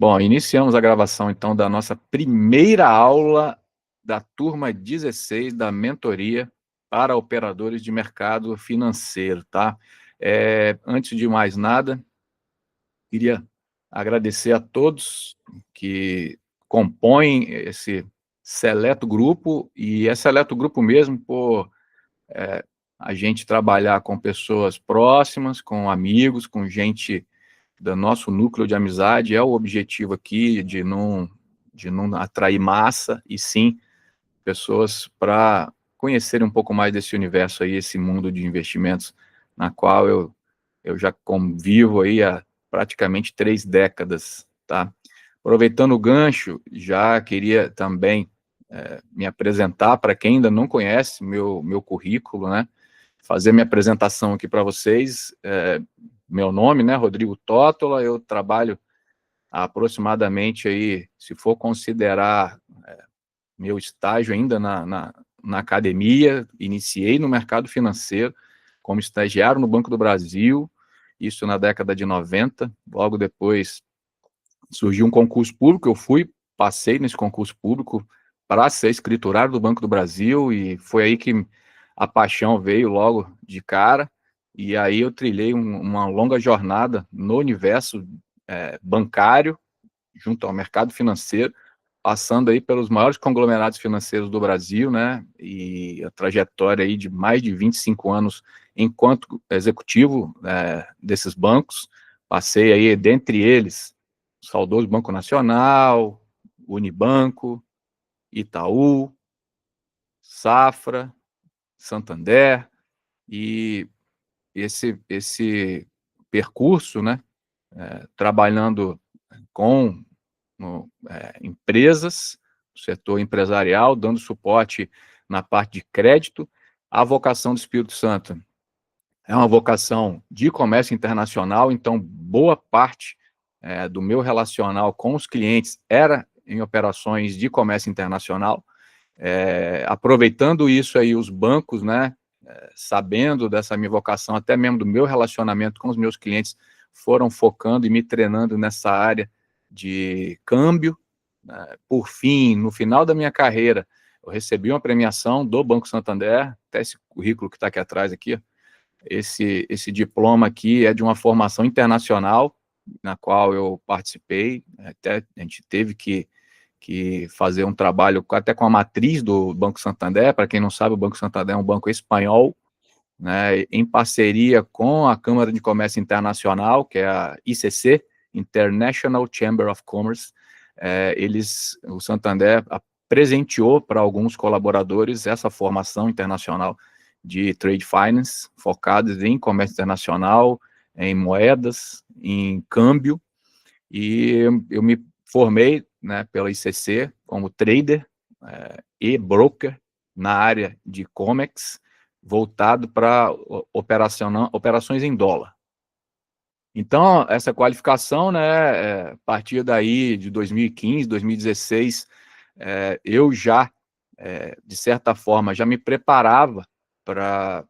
Bom, iniciamos a gravação então da nossa primeira aula da turma 16 da mentoria para operadores de mercado financeiro, tá? Antes de mais nada, queria agradecer a todos que compõem esse seleto grupo, e é seleto grupo mesmo por a gente trabalhar com pessoas próximas, com amigos, com gente do nosso núcleo de amizade. É o objetivo aqui de não atrair massa, e sim pessoas para conhecerem um pouco mais desse universo aí, esse mundo de investimentos, na qual eu já convivo aí há praticamente 3 décadas, tá? Aproveitando o gancho, já queria também me apresentar para quem ainda não conhece meu currículo, né? Fazer minha apresentação aqui para vocês. Meu nome, né, Rodrigo Tótola. Eu trabalho há aproximadamente aí, se for considerar meu estágio ainda na academia, iniciei no mercado financeiro como estagiário no Banco do Brasil, isso na década de 90. Logo depois surgiu um concurso público, passei nesse concurso público para ser escriturário do Banco do Brasil, e foi aí que a paixão veio logo de cara. E aí eu trilhei uma longa jornada no universo bancário, junto ao mercado financeiro, passando aí pelos maiores conglomerados financeiros do Brasil, né? E a trajetória aí de mais de 25 anos enquanto executivo desses bancos. Passei aí, dentre eles, o saudoso Banco Nacional, Unibanco, Itaú, Safra, Santander. E esse percurso, né, trabalhando com empresas, setor empresarial, dando suporte na parte de crédito. A vocação do Espírito Santo é uma vocação de comércio internacional, então boa parte do meu relacional com os clientes era em operações de comércio internacional. Aproveitando isso aí, os bancos, né, sabendo dessa minha vocação, até mesmo do meu relacionamento com os meus clientes, foram focando e me treinando nessa área de câmbio. Por fim, no final da minha carreira, eu recebi uma premiação do Banco Santander, até esse currículo que está aqui atrás, aqui, esse diploma aqui é de uma formação internacional, na qual eu participei. Até a gente teve que fazer um trabalho até com a matriz do Banco Santander. Para quem não sabe, o Banco Santander é um banco espanhol, né, em parceria com a Câmara de Comércio Internacional, que é a ICC, International Chamber of Commerce. O Santander presenteou para alguns colaboradores essa formação internacional de Trade Finance, focados em comércio internacional, em moedas, em câmbio. E eu me formei, né, pela ICC como trader e broker na área de COMEX, voltado para operações em dólar. Então, essa qualificação, né, a partir daí de 2015, 2016, eu já, de certa forma, já me preparava para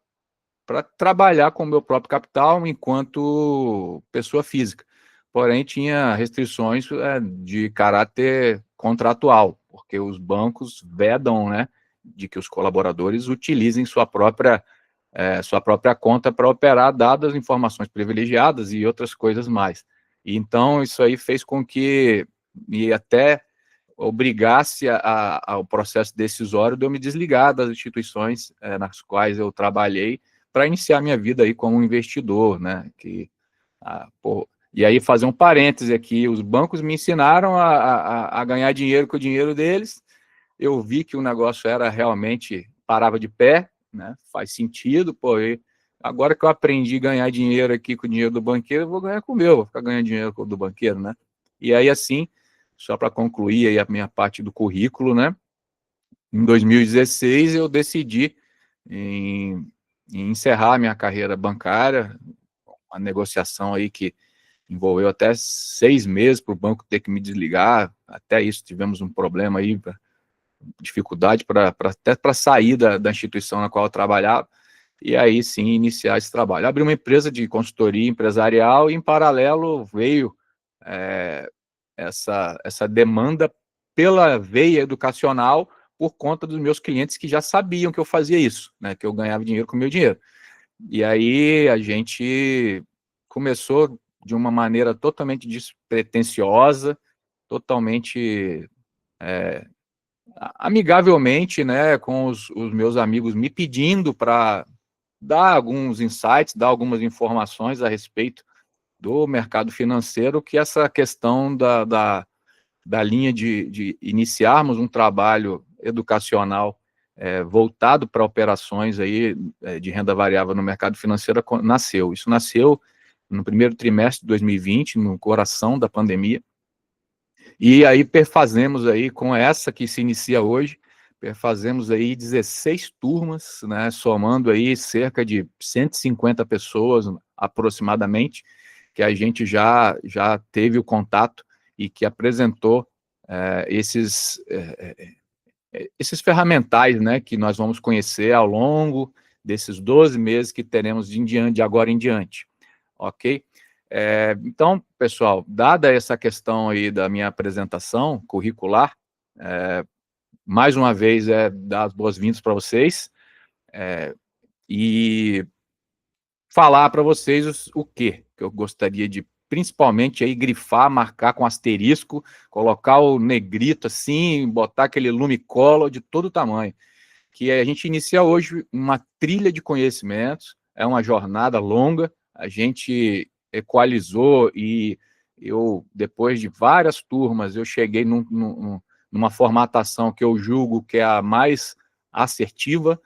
trabalhar com o meu próprio capital enquanto pessoa física. Porém, tinha restrições de caráter contratual, porque os bancos vedam, né, de que os colaboradores utilizem sua própria conta para operar, dadas informações privilegiadas e outras coisas mais. E então, isso aí fez com que me até obrigasse ao processo decisório de eu me desligar das instituições nas quais eu trabalhei, para iniciar minha vida aí como investidor, né? E aí, fazer um parêntese aqui: os bancos me ensinaram a ganhar dinheiro com o dinheiro deles. Eu vi que o negócio era realmente, parava de pé, né? Faz sentido, pô. Agora que eu aprendi a ganhar dinheiro aqui com o dinheiro do banqueiro, eu vou ganhar com o meu, vou ficar ganhando dinheiro do banqueiro, né? E aí, assim, só para concluir aí a minha parte do currículo, né? Em 2016, eu decidi em encerrar minha carreira bancária, uma negociação aí que envolveu até 6 meses para o banco ter que me desligar. Até isso tivemos um problema aí, dificuldade até para sair da instituição na qual eu trabalhava, e aí sim iniciar esse trabalho. Abri uma empresa de consultoria empresarial, e em paralelo veio essa demanda pela veia educacional por conta dos meus clientes que já sabiam que eu fazia isso, né, que eu ganhava dinheiro com o meu dinheiro. E aí a gente começou de uma maneira totalmente despretensiosa, totalmente amigavelmente, né, com os meus amigos me pedindo para dar alguns insights, dar algumas informações a respeito do mercado financeiro, que essa questão da linha de iniciarmos um trabalho educacional voltado para operações aí, de renda variável no mercado financeiro nasceu. Isso nasceu no primeiro trimestre de 2020, no coração da pandemia, e aí perfazemos aí com essa que se inicia hoje, perfazemos aí 16 turmas, né, somando aí cerca de 150 pessoas aproximadamente, que a gente já teve o contato e que apresentou esses ferramentais, né, que nós vamos conhecer ao longo desses 12 meses que teremos de agora em diante, ok? Então, pessoal, dada essa questão aí da minha apresentação curricular, mais uma vez, dar as boas-vindas para vocês, e falar para vocês o que eu gostaria de, principalmente, aí, grifar, marcar com asterisco, colocar o negrito assim, botar aquele lumicolor de todo tamanho, que a gente inicia hoje uma trilha de conhecimentos, é uma jornada longa, a gente equalizou e eu, depois de várias turmas, eu cheguei numa formatação que eu julgo que é a mais assertiva,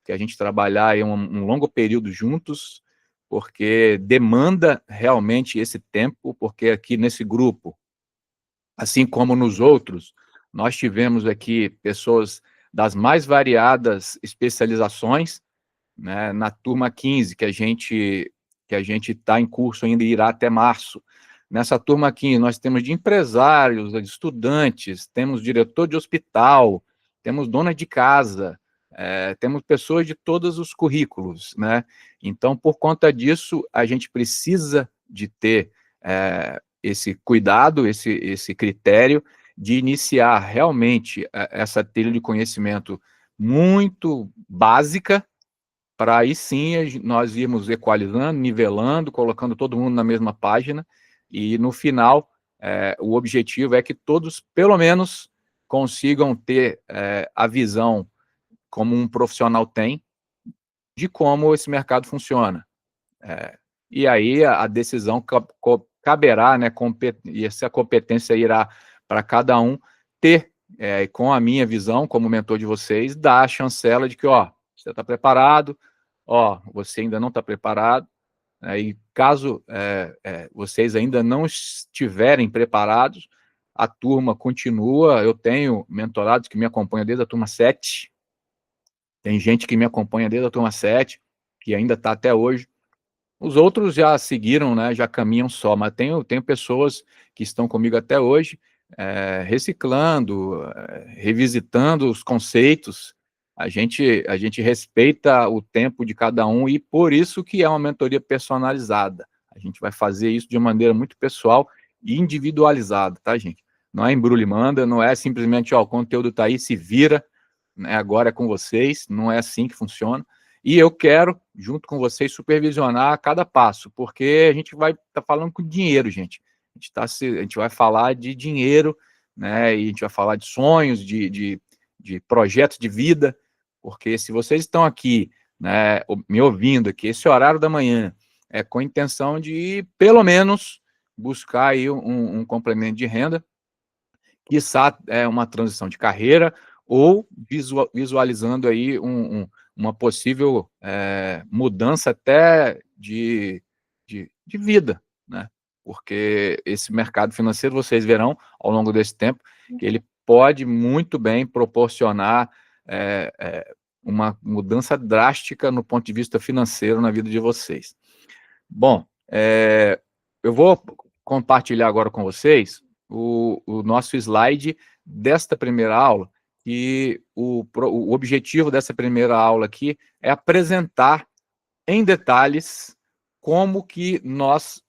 que a gente trabalhar aí um longo período juntos, porque demanda realmente esse tempo, porque aqui nesse grupo, assim como nos outros, nós tivemos aqui pessoas das mais variadas especializações, né, na turma 15, que a gente está em curso ainda e irá até março. Nessa turma 15, nós temos de empresários, de estudantes, temos diretor de hospital, temos dona de casa, temos pessoas de todos os currículos, né? Então, por conta disso, a gente precisa de ter esse cuidado, esse critério de iniciar realmente essa trilha de conhecimento muito básica, para aí sim nós irmos equalizando, nivelando, colocando todo mundo na mesma página, e no final, o objetivo é que todos, pelo menos, consigam ter a visão como um profissional tem, de como esse mercado funciona. E aí a decisão caberá, né, e essa competência irá para cada um ter, com a minha visão como mentor de vocês, dar a chancela de que, ó, você está preparado, ó, você ainda não está preparado, e caso vocês ainda não estiverem preparados, a turma continua, eu tenho mentorados que me acompanham desde a turma 7, tem gente que me acompanha desde a turma 7, que ainda está até hoje. Os outros já seguiram, né, já caminham só, mas tenho pessoas que estão comigo até hoje, reciclando, revisitando os conceitos. A gente respeita o tempo de cada um e por isso que é uma mentoria personalizada. A gente vai fazer isso de maneira muito pessoal e individualizada, tá, gente? Não é embrulha e manda, não é simplesmente, ó, o conteúdo está aí, se vira, né, agora é com vocês, não é assim que funciona. E eu quero, junto com vocês, supervisionar cada passo, porque a gente vai estar falando com dinheiro, gente. A gente vai falar de dinheiro, né? E a gente vai falar de sonhos, de projetos de vida, porque se vocês estão aqui, né, me ouvindo aqui, esse horário da manhã, com a intenção de, pelo menos, buscar aí um complemento de renda, quiçá uma transição de carreira, ou visualizando aí uma possível mudança até de vida, né? Porque esse mercado financeiro, vocês verão ao longo desse tempo, que ele pode muito bem proporcionar uma mudança drástica no ponto de vista financeiro na vida de vocês. Bom, eu vou compartilhar agora com vocês o nosso slide desta primeira aula, e o objetivo dessa primeira aula aqui é apresentar em detalhes como que nós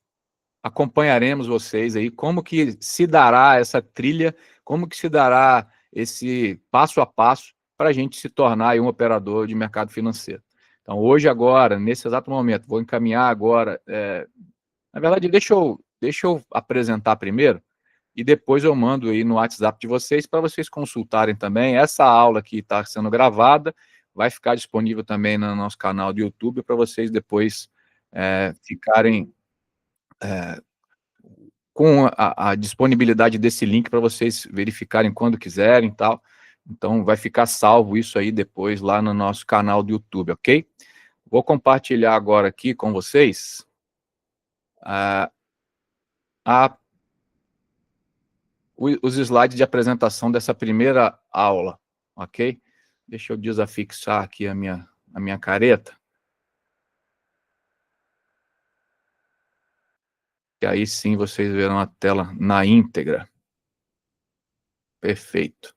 acompanharemos vocês aí, como que se dará essa trilha, como que se dará esse passo a passo para a gente se tornar aí um operador de mercado financeiro. Então, hoje, agora, nesse exato momento, vou encaminhar agora, na verdade, deixa eu apresentar primeiro, e depois eu mando aí no WhatsApp de vocês para vocês consultarem também. Essa aula que está sendo gravada vai ficar disponível também no nosso canal do YouTube para vocês depois ficarem com a disponibilidade desse link para vocês verificarem quando quiserem e tal. Então, vai ficar salvo isso aí depois lá no nosso canal do YouTube, ok? Vou compartilhar agora aqui com vocês os slides de apresentação dessa primeira aula, ok? Deixa eu desafixar aqui a minha careta. E aí sim vocês verão a tela na íntegra. Perfeito.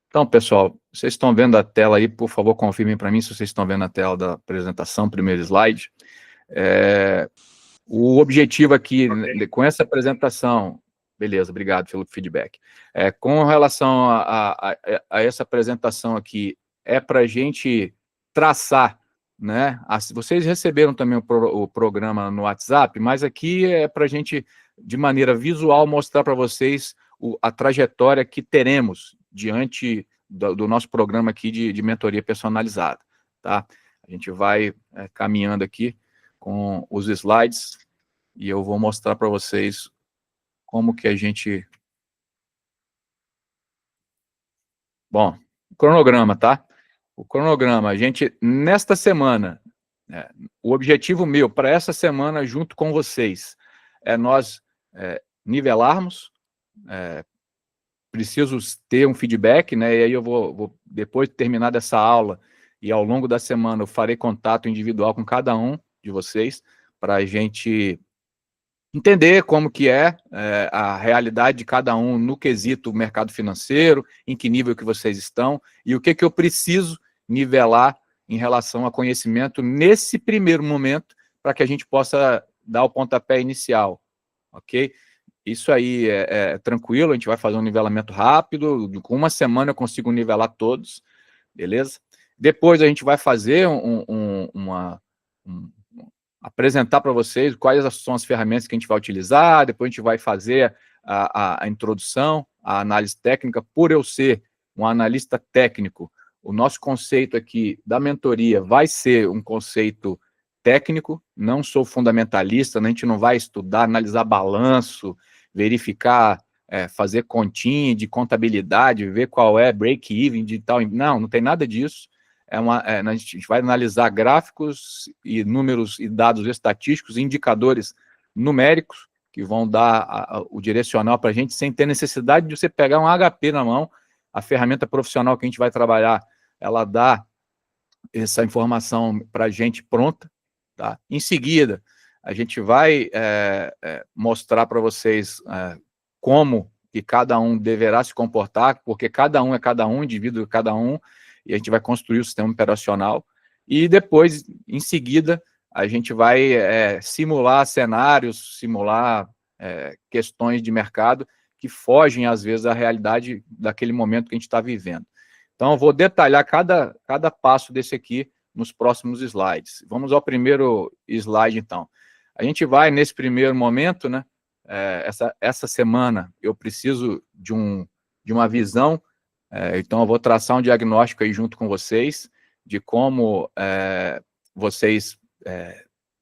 Então, pessoal, vocês estão vendo a tela aí, por favor, confirmem para mim se vocês estão vendo a tela da apresentação, primeiro slide. O objetivo aqui, com essa apresentação, beleza, obrigado pelo feedback. Com relação a essa apresentação aqui, é para a gente traçar, né? Vocês receberam também o programa no WhatsApp, mas aqui é para a gente, de maneira visual, mostrar para vocês a trajetória que teremos diante do nosso programa aqui de mentoria personalizada, tá? A gente vai caminhando aqui com os slides e eu vou mostrar para vocês como que a gente... Bom, o cronograma, tá? O cronograma, a gente, nesta semana, o objetivo meu para essa semana, junto com vocês, é nós nivelarmos, preciso ter um feedback, né? E aí eu vou, depois de terminar dessa aula, e ao longo da semana eu farei contato individual com cada um de vocês, para a gente entender como que é a realidade de cada um no quesito mercado financeiro, em que nível que vocês estão, e o que eu preciso nivelar em relação a conhecimento nesse primeiro momento, para que a gente possa dar o pontapé inicial, ok? Isso aí é tranquilo, a gente vai fazer um nivelamento rápido, com uma semana eu consigo nivelar todos, beleza? Depois a gente vai fazer apresentar para vocês quais são as ferramentas que a gente vai utilizar, depois a gente vai fazer a introdução, a análise técnica. Por eu ser um analista técnico, o nosso conceito aqui da mentoria vai ser um conceito técnico, não sou fundamentalista, a gente não vai estudar, analisar balanço, verificar, fazer continha de contabilidade, ver qual é break-even de tal, não tem nada disso. A gente vai analisar gráficos e números e dados estatísticos, indicadores numéricos, que vão dar o direcional para a gente, sem ter necessidade de você pegar um HP na mão. A ferramenta profissional que a gente vai trabalhar, ela dá essa informação para a gente pronta, tá? Em seguida, a gente vai mostrar para vocês como que cada um deverá se comportar, porque cada um é cada um, indivíduo é cada um, e a gente vai construir o sistema operacional, e depois, em seguida, a gente vai simular cenários, simular questões de mercado que fogem, às vezes, da realidade daquele momento que a gente está vivendo. Então, eu vou detalhar cada passo desse aqui nos próximos slides. Vamos ao primeiro slide, então. A gente vai, nesse primeiro momento, né, essa semana, eu preciso de uma visão. Então, eu vou traçar um diagnóstico aí junto com vocês, de como vocês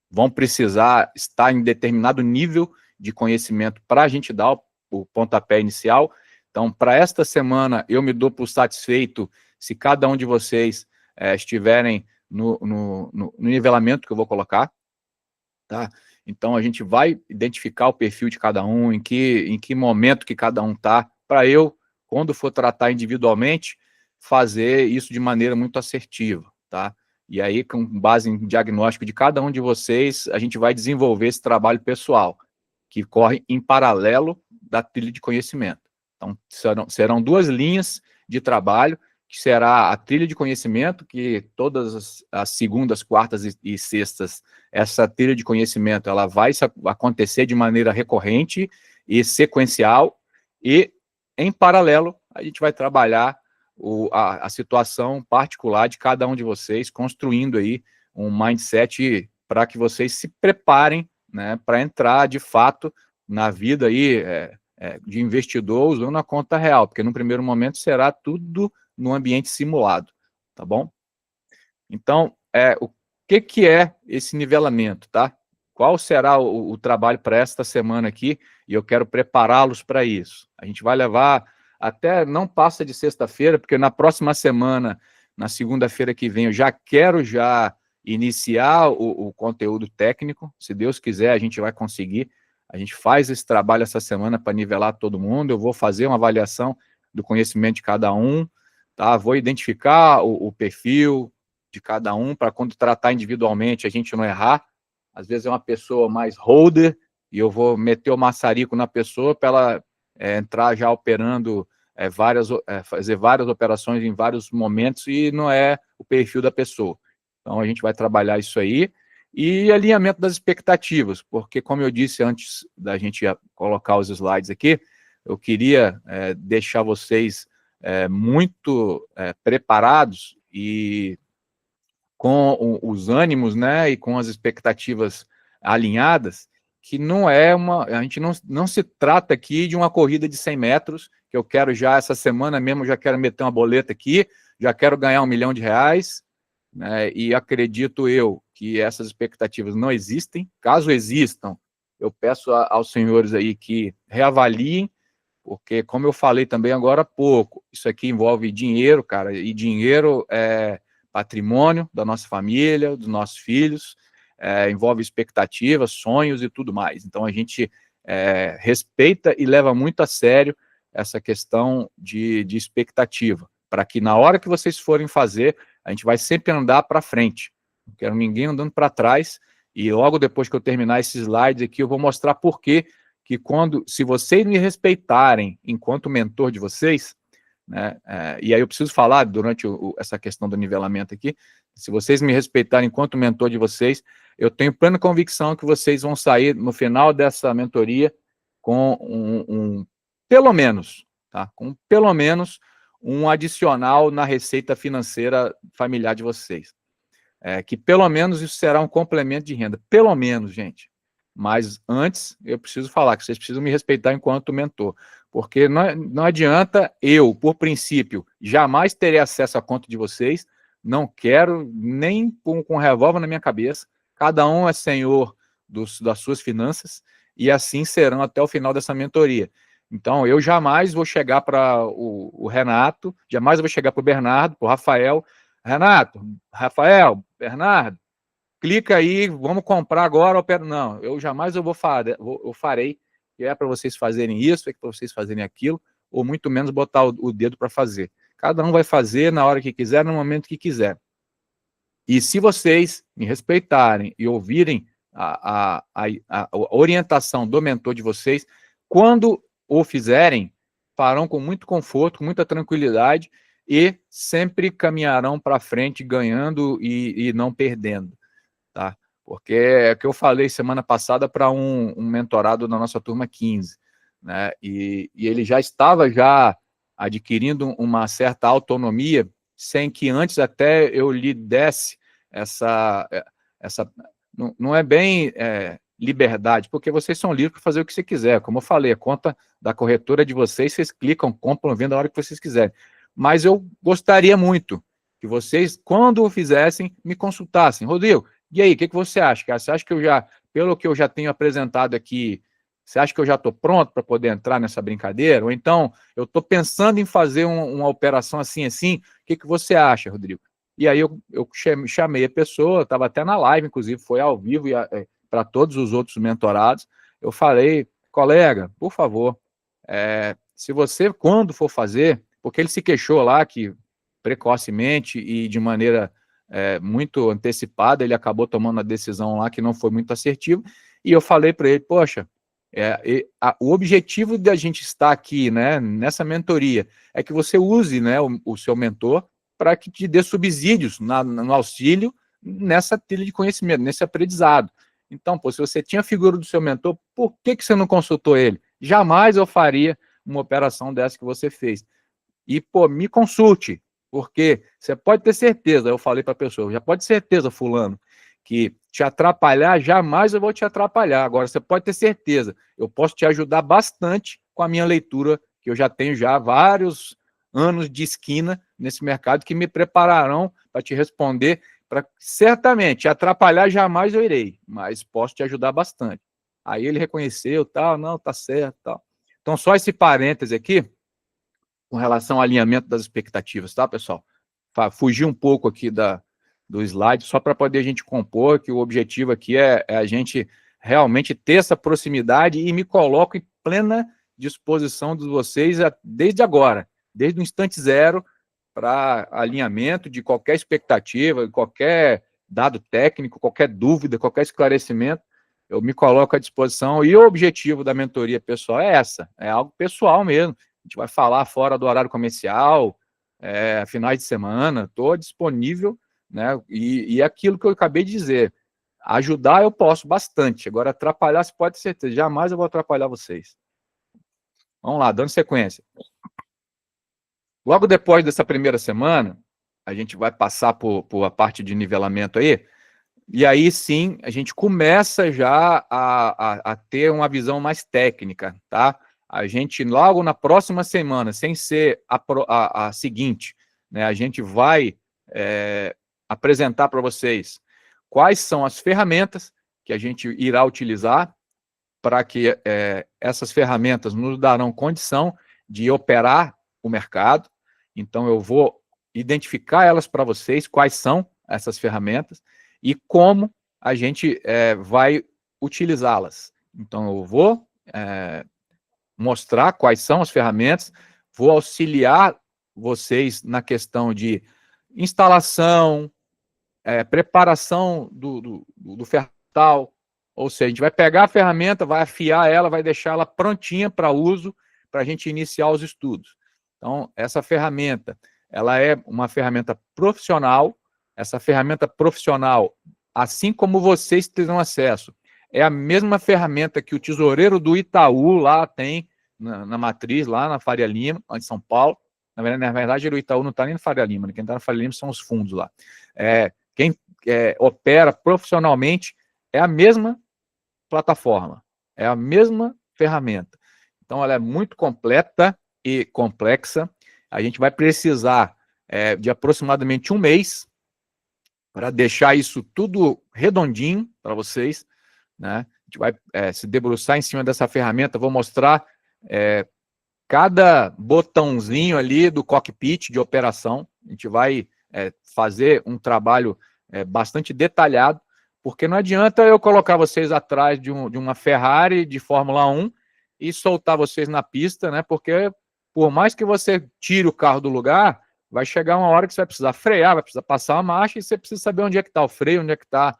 vão precisar estar em determinado nível de conhecimento para a gente dar o pontapé inicial. Então, para esta semana, eu me dou por satisfeito se cada um de vocês estiverem no nivelamento que eu vou colocar, tá? Então, a gente vai identificar o perfil de cada um, em que momento que cada um está, para eu, quando for tratar individualmente, fazer isso de maneira muito assertiva, tá? E aí, com base em diagnóstico de cada um de vocês, a gente vai desenvolver esse trabalho pessoal, que corre em paralelo da trilha de conhecimento. Então, serão duas linhas de trabalho que será a trilha de conhecimento, que todas as segundas, quartas e sextas, essa trilha de conhecimento ela vai acontecer de maneira recorrente e sequencial, e, em paralelo, a gente vai trabalhar a situação particular de cada um de vocês, construindo aí um mindset para que vocês se preparem, né, para entrar, de fato, na vida aí, de investidor usando a conta real, porque no primeiro momento será tudo no ambiente simulado, tá bom? Então, o que é esse nivelamento, tá? Qual será o trabalho para esta semana aqui? E eu quero prepará-los para isso. A gente vai levar até, não passa de sexta-feira, porque na próxima semana, na segunda-feira que vem, eu já quero iniciar o conteúdo técnico. Se Deus quiser, a gente vai conseguir. A gente faz esse trabalho essa semana para nivelar todo mundo. Eu vou fazer uma avaliação do conhecimento de cada um, tá? Vou identificar o perfil de cada um para quando tratar individualmente a gente não errar. Às vezes é uma pessoa mais holder e eu vou meter o maçarico na pessoa para ela entrar já operando fazer várias operações em vários momentos e não é o perfil da pessoa. Então a gente vai trabalhar isso aí. E alinhamento das expectativas, porque, como eu disse antes da gente colocar os slides aqui, eu queria deixar vocês muito preparados e com os ânimos, né, e com as expectativas alinhadas, que não é a gente não se trata aqui de uma corrida de 100 metros, que eu quero já, essa semana mesmo, já quero meter uma boleta aqui, já quero ganhar R$1 milhão, né, e acredito eu que essas expectativas não existem. Caso existam, eu peço aos senhores aí que reavaliem, porque, como eu falei também agora há pouco, isso aqui envolve dinheiro, cara, e dinheiro é patrimônio da nossa família, dos nossos filhos, envolve expectativas, sonhos e tudo mais. Então, a gente respeita e leva muito a sério essa questão de expectativa, para que na hora que vocês forem fazer, a gente vai sempre andar para frente. Não quero ninguém andando para trás, e logo depois que eu terminar esses slides aqui, eu vou mostrar por que se vocês me respeitarem enquanto mentor de vocês, né, e aí eu preciso falar durante essa questão do nivelamento aqui, se vocês me respeitarem enquanto mentor de vocês, eu tenho plena convicção que vocês vão sair no final dessa mentoria com pelo menos, tá, com pelo menos um adicional na receita financeira familiar de vocês. Que pelo menos isso será um complemento de renda, pelo menos, gente. Mas antes, eu preciso falar que vocês precisam me respeitar enquanto mentor, porque não adianta eu, por princípio, jamais terei acesso à conta de vocês, não quero nem com revólver na minha cabeça, cada um é senhor das suas finanças, e assim serão até o final dessa mentoria. Então, eu jamais vou chegar para o Renato, jamais vou chegar para o Bernardo, para o Rafael, Rafael, Bernardo, clica aí, vamos comprar agora. Não, eu jamais eu farei, que é para vocês fazerem isso, é para vocês fazerem aquilo, ou muito menos botar o dedo para fazer. Cada um vai fazer na hora que quiser, no momento que quiser. E se vocês me respeitarem e ouvirem a orientação do mentor de vocês, quando o fizerem, farão com muito conforto, com muita tranquilidade e sempre caminharão para frente ganhando e não perdendo. Tá? Porque é o que eu falei semana passada para um mentorado da nossa turma 15, né? E ele já estava adquirindo uma certa autonomia, sem que antes até eu lhe desse essa não é bem liberdade, porque vocês são livres para fazer o que você quiser. Como eu falei, a conta da corretora de vocês compram, vendem a hora que vocês quiserem. Mas eu gostaria muito que vocês, quando o fizessem, me consultassem. Rodrigo, e aí, o que você acha, cara? Você acha que pelo que eu já tenho apresentado aqui, você acha que eu já estou pronto para poder entrar nessa brincadeira? Ou então, eu estou pensando em fazer uma operação assim, o que você acha, Rodrigo? E aí eu chamei a pessoa, estava até na live, inclusive, foi ao vivo para todos os outros mentorados. Eu falei, colega, por favor, se você, quando for fazer, porque ele se queixou lá que precocemente e de maneira muito antecipada, ele acabou tomando a decisão lá que não foi muito assertiva, e eu falei para ele, poxa, O objetivo da gente estar aqui, né, nessa mentoria, é que você use, né, o seu mentor para que te dê subsídios no auxílio nessa trilha de conhecimento, nesse aprendizado. Então, pô, se você tinha a figura do seu mentor, por que você não consultou ele? Jamais eu faria uma operação dessa que você fez. E, pô, me consulte, porque você pode ter certeza, eu falei para a pessoa, já pode ter certeza, fulano, que te atrapalhar, jamais eu vou te atrapalhar. Agora, você pode ter certeza, eu posso te ajudar bastante com a minha leitura, que eu já tenho já vários anos de esquina nesse mercado, que me prepararão para te responder, para certamente, te atrapalhar jamais eu irei, mas posso te ajudar bastante. Aí ele reconheceu, tal, não, tá certo, tal. Então, só esse parêntese aqui, com relação ao alinhamento das expectativas, tá, pessoal? Fugir um pouco aqui do slide, só para poder a gente compor, que o objetivo aqui é a gente realmente ter essa proximidade, e me coloco em plena disposição de vocês desde agora, desde o instante zero, para alinhamento de qualquer expectativa, qualquer dado técnico, qualquer dúvida, qualquer esclarecimento, eu me coloco à disposição, e o objetivo da mentoria pessoal é essa, é algo pessoal mesmo. A gente vai falar fora do horário comercial, finais de semana, estou disponível, né? E aquilo que eu acabei de dizer, ajudar eu posso bastante, agora atrapalhar, você pode ter certeza, jamais eu vou atrapalhar vocês. Vamos lá, dando sequência. Logo depois dessa primeira semana, a gente vai passar por a parte de nivelamento aí, e aí sim, a gente começa já a ter uma visão mais técnica, tá? A gente, logo na próxima semana, sem ser a seguinte, né, a gente vai apresentar para vocês quais são as ferramentas que a gente irá utilizar para que essas ferramentas nos darão condição de operar o mercado. Então, eu vou identificar elas para vocês, quais são essas ferramentas, e como a gente vai utilizá-las. Então, eu vou mostrar quais são as ferramentas, vou auxiliar vocês na questão de instalação, preparação do ferramental, ou seja, a gente vai pegar a ferramenta, vai afiar ela, vai deixar ela prontinha para uso, para a gente iniciar os estudos. Então, essa ferramenta, ela é uma ferramenta profissional. Essa ferramenta profissional, assim como vocês terão acesso, é a mesma ferramenta que o tesoureiro do Itaú lá tem, na matriz, lá na Faria Lima, lá em São Paulo. Na verdade, o Itaú não está nem na Faria Lima, né? Quem está na Faria Lima são os fundos lá. Quem opera profissionalmente é a mesma plataforma, é a mesma ferramenta. Então, ela é muito completa e complexa. A gente vai precisar de aproximadamente um mês para deixar isso tudo redondinho para vocês, né? A gente vai se debruçar em cima dessa ferramenta, vou mostrar cada botãozinho ali do cockpit de operação. A gente vai fazer um trabalho bastante detalhado, porque não adianta eu colocar vocês atrás de uma Ferrari de Fórmula 1 e soltar vocês na pista, né? Porque por mais que você tire o carro do lugar, vai chegar uma hora que você vai precisar frear, vai precisar passar uma marcha, e você precisa saber onde é que está o freio, onde é que está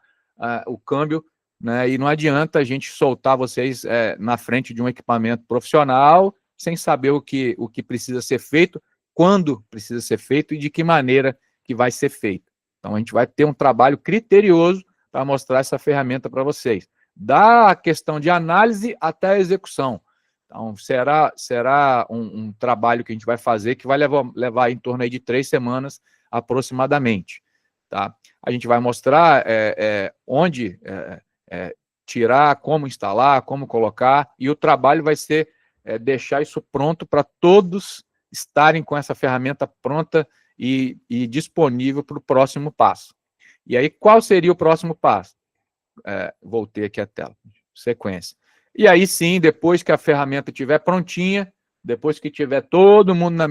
o câmbio, né? E não adianta a gente soltar vocês na frente de um equipamento profissional sem saber o que precisa ser feito, quando precisa ser feito e de que maneira que vai ser feito. Então, a gente vai ter um trabalho criterioso para mostrar essa ferramenta para vocês, da questão de análise até a execução. Então, será um trabalho que a gente vai fazer, que vai levar em torno aí de 3 semanas, aproximadamente. Tá? A gente vai mostrar onde tirar, como instalar, como colocar, e o trabalho vai ser deixar isso pronto para todos estarem com essa ferramenta pronta e disponível para o próximo passo. E aí, qual seria o próximo passo? Voltei aqui a tela, sequência. E aí sim, depois que a ferramenta estiver prontinha, depois que tiver todo mundo na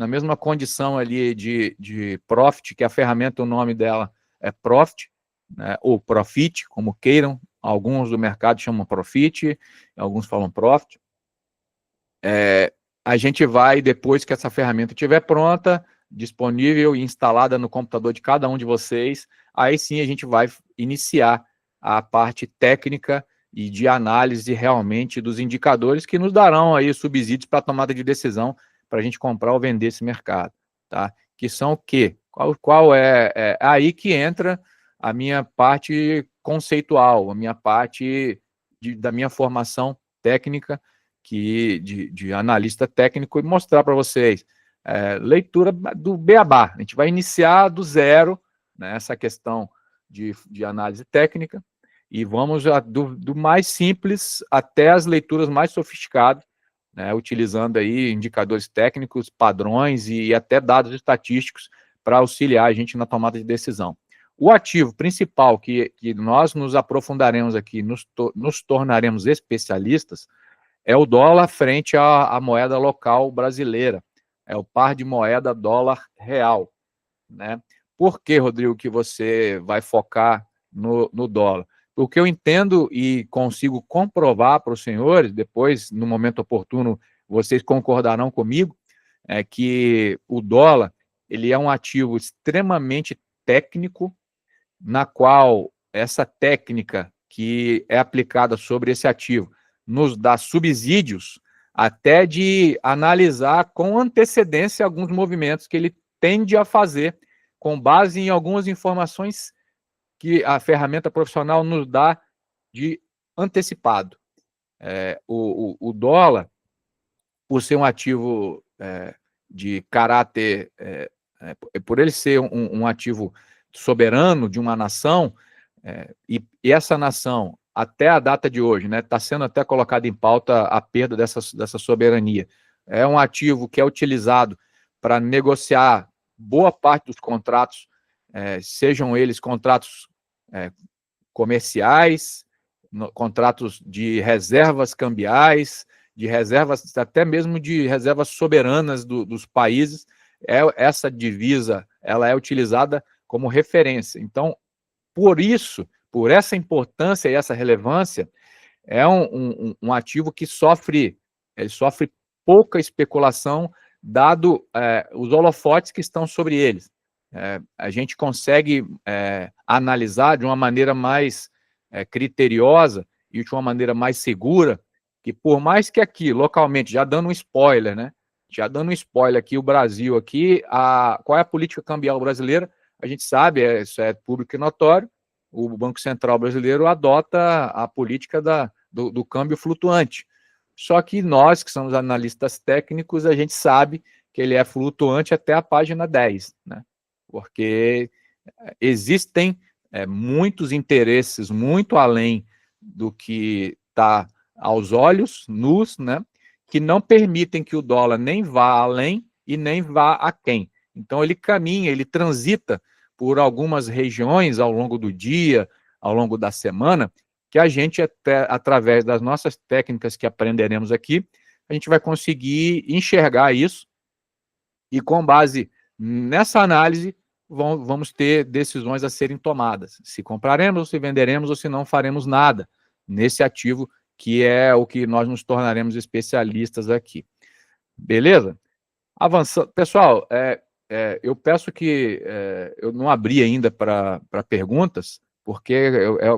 mesma condição ali de Profit, que a ferramenta, o nome dela é Profit, né, ou Profit, como queiram, alguns do mercado chamam Profit, alguns falam Profit. A gente vai, depois que essa ferramenta estiver pronta, disponível e instalada no computador de cada um de vocês, aí sim a gente vai iniciar a parte técnica e de análise realmente dos indicadores que nos darão aí subsídios para a tomada de decisão para a gente comprar ou vender esse mercado, tá? Que são o quê? Qual é aí que entra a minha parte conceitual, a minha parte da minha formação técnica, de analista técnico, e mostrar para vocês leitura do beabá. A gente vai iniciar do zero, né, essa questão de análise técnica, e vamos do mais simples até as leituras mais sofisticadas, né, utilizando aí indicadores técnicos, padrões e até dados estatísticos para auxiliar a gente na tomada de decisão. O ativo principal que nós nos aprofundaremos aqui, nos tornaremos especialistas, é o dólar frente à moeda local brasileira. É o par de moeda dólar real, né? Por que, Rodrigo, que você vai focar no dólar? Porque eu entendo e consigo comprovar para os senhores, depois, no momento oportuno, vocês concordarão comigo, que o dólar ele é um ativo extremamente técnico, na qual essa técnica que é aplicada sobre esse ativo nos dá subsídios até de analisar com antecedência alguns movimentos que ele tende a fazer com base em algumas informações que a ferramenta profissional nos dá de antecipado. O dólar, por ser um ativo de caráter, por ele ser um ativo soberano de uma nação, e essa nação, até a data de hoje, está sendo até colocada em pauta a perda dessa soberania. É um ativo que é utilizado para negociar boa parte dos contratos, sejam eles contratos comerciais, contratos de reservas cambiais, de reservas, até mesmo de reservas soberanas dos países. Essa divisa ela é utilizada como referência. Então, por isso, por essa importância e essa relevância, é um ativo que sofre pouca especulação, dado os holofotes que estão sobre eles. A gente consegue analisar de uma maneira mais criteriosa e de uma maneira mais segura, que por mais que aqui, localmente, já dando um spoiler, né? Já dando um spoiler aqui, o Brasil aqui, qual é a política cambial brasileira? A gente sabe, isso é público e notório, o Banco Central brasileiro adota a política do câmbio flutuante. Só que nós, que somos analistas técnicos, a gente sabe que ele é flutuante até a página 10, né? Porque existem muitos interesses muito além do que está aos olhos nus, né, que não permitem que o dólar nem vá além e nem vá aquém. Então ele caminha, ele transita por algumas regiões ao longo do dia, ao longo da semana, que a gente, até através das nossas técnicas que aprenderemos aqui, a gente vai conseguir enxergar isso e, com base nessa análise, vamos ter decisões a serem tomadas. Se compraremos, ou se venderemos, ou se não faremos nada nesse ativo, que é o que nós nos tornaremos especialistas aqui. Beleza? Avançando. Pessoal, eu peço que eu não abri ainda para perguntas, porque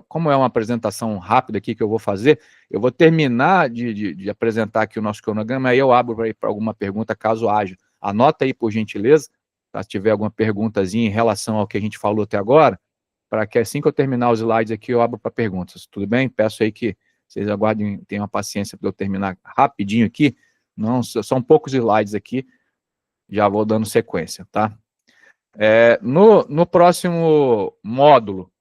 como é uma apresentação rápida aqui que eu vou fazer, eu vou terminar de apresentar aqui o nosso cronograma, aí eu abro para alguma pergunta, caso haja. Anota aí, por gentileza, tá? Se tiver alguma perguntazinha em relação ao que a gente falou até agora, para que assim que eu terminar os slides aqui, eu abro para perguntas. Tudo bem? Peço aí que vocês aguardem, tenham paciência para eu terminar rapidinho aqui. Não, são poucos slides aqui, já vou dando sequência, tá? No próximo módulo,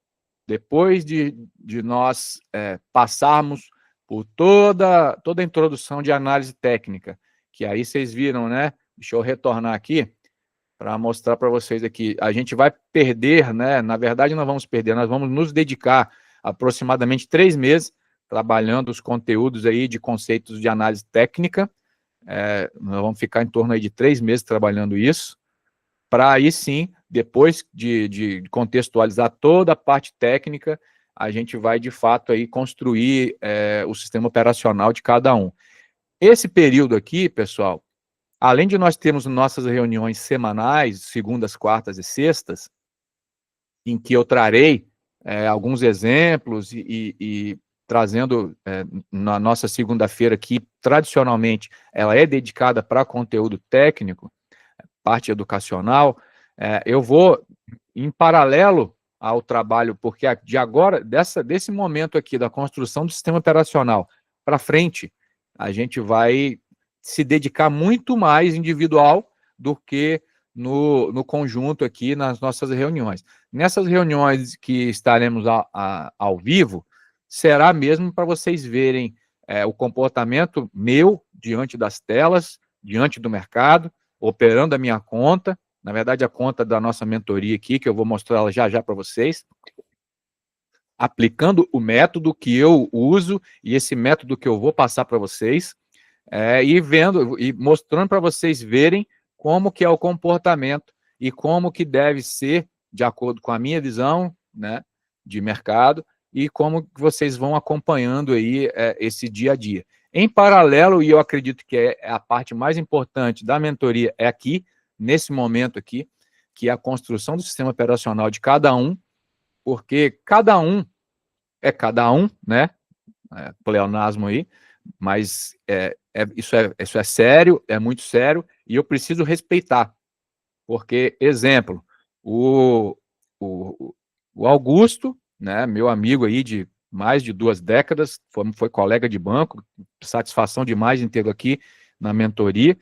depois de nós passarmos por toda a introdução de análise técnica, que aí vocês viram, né? Deixa eu retornar aqui para mostrar para vocês aqui. A gente vai perder, né? Na verdade, não vamos perder, nós vamos nos dedicar aproximadamente 3 meses trabalhando os conteúdos aí de conceitos de análise técnica. Nós vamos ficar em torno aí de 3 meses trabalhando isso, para aí sim, depois de contextualizar toda a parte técnica, a gente vai de fato aí construir o sistema operacional de cada um. Esse período aqui, pessoal, além de nós termos nossas reuniões semanais, segundas, quartas e sextas, em que eu trarei alguns exemplos e trazendo na nossa segunda-feira aqui, tradicionalmente, ela é dedicada para conteúdo técnico, parte educacional. Eu vou, em paralelo ao trabalho, porque de agora, desse momento aqui, da construção do sistema operacional para frente, a gente vai se dedicar muito mais individual do que no conjunto aqui nas nossas reuniões. Nessas reuniões que estaremos ao vivo, será mesmo para vocês verem o comportamento meu diante das telas, diante do mercado, operando a minha conta, na verdade a conta da nossa mentoria aqui, que eu vou mostrar ela já já para vocês, aplicando o método que eu uso e esse método que eu vou passar para vocês, e vendo e mostrando para vocês verem como que é o comportamento e como que deve ser de acordo com a minha visão, né, de mercado, e como vocês vão acompanhando aí esse dia a dia. Em paralelo, e eu acredito que é a parte mais importante da mentoria é aqui, nesse momento aqui, que é a construção do sistema operacional de cada um, porque cada um é cada um, né, pleonasmo aí, mas isso é sério, é muito sério, e eu preciso respeitar, porque, exemplo, o Augusto, né, meu amigo aí de mais de 2 décadas, foi colega de banco, satisfação demais em tê-lo aqui na mentoria,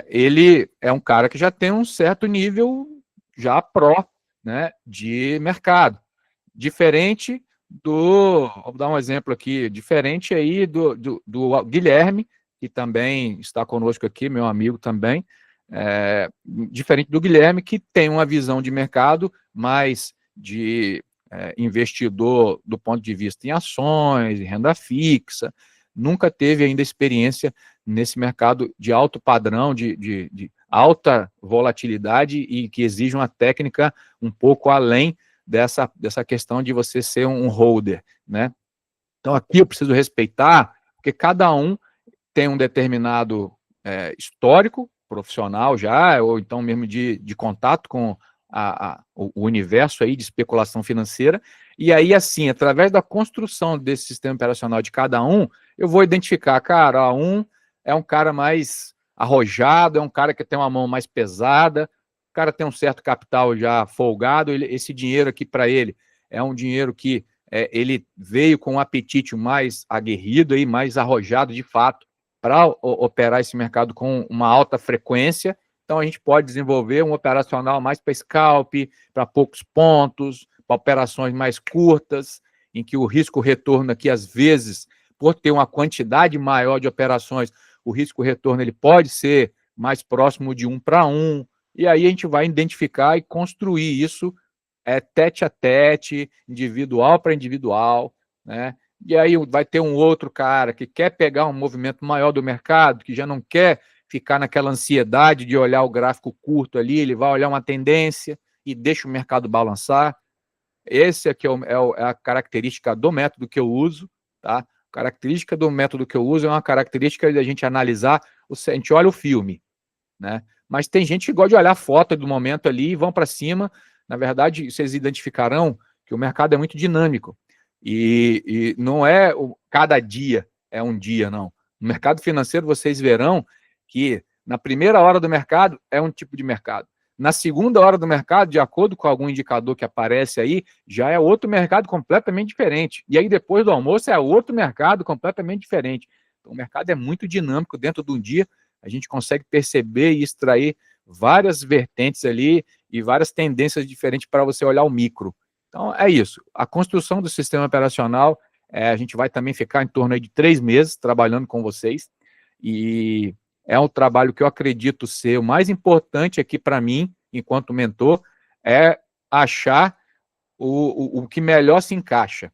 ele é um cara que já tem um certo nível já né, de mercado, diferente vou dar um exemplo aqui, diferente aí do Guilherme, que também está conosco aqui, meu amigo também, diferente do Guilherme, que tem uma visão de mercado mais de investidor do ponto de vista em ações, em renda fixa, nunca teve ainda experiência nesse mercado de alto padrão, de alta volatilidade e que exige uma técnica um pouco além dessa questão de você ser um holder, né? Então aqui eu preciso respeitar, porque cada um tem um determinado histórico profissional já, ou então mesmo de contato com o universo aí de especulação financeira, e aí assim, através da construção desse sistema operacional de cada um, eu vou identificar, cara, um é um cara mais arrojado, é um cara que tem uma mão mais pesada, o cara tem um certo capital já folgado, esse dinheiro aqui para ele é um dinheiro que ele veio com um apetite mais aguerrido, aí, mais arrojado de fato, para operar esse mercado com uma alta frequência. Então a gente pode desenvolver um operacional mais para scalp, para poucos pontos, para operações mais curtas, em que o risco-retorno aqui, às vezes, por ter uma quantidade maior de operações, o risco-retorno ele pode ser mais próximo de 1 para 1, e aí a gente vai identificar e construir isso tete a tete, individual para individual, né? E aí vai ter um outro cara que quer pegar um movimento maior do mercado, que já não quer ficar naquela ansiedade de olhar o gráfico curto ali, ele vai olhar uma tendência e deixa o mercado balançar. Esse aqui é a característica do método que eu uso, tá? A característica do método que eu uso é uma característica de a gente analisar, a gente olha o filme, né? Mas tem gente que gosta de olhar a foto do momento ali e vão para cima. Na verdade, vocês identificarão que o mercado é muito dinâmico. E não é cada dia é um dia, não. No mercado financeiro, vocês verão que na primeira hora do mercado é um tipo de mercado. Na segunda hora do mercado, de acordo com algum indicador que aparece aí, já é outro mercado completamente diferente. E aí, depois do almoço, é outro mercado completamente diferente. Então, o mercado é muito dinâmico. Dentro de um dia, a gente consegue perceber e extrair várias vertentes ali e várias tendências diferentes para você olhar o micro. Então, é isso. A construção do sistema operacional, a gente vai também ficar em torno aí de 3 meses trabalhando com vocês, e é um trabalho que eu acredito ser o mais importante aqui para mim, enquanto mentor, é achar o que melhor se encaixa.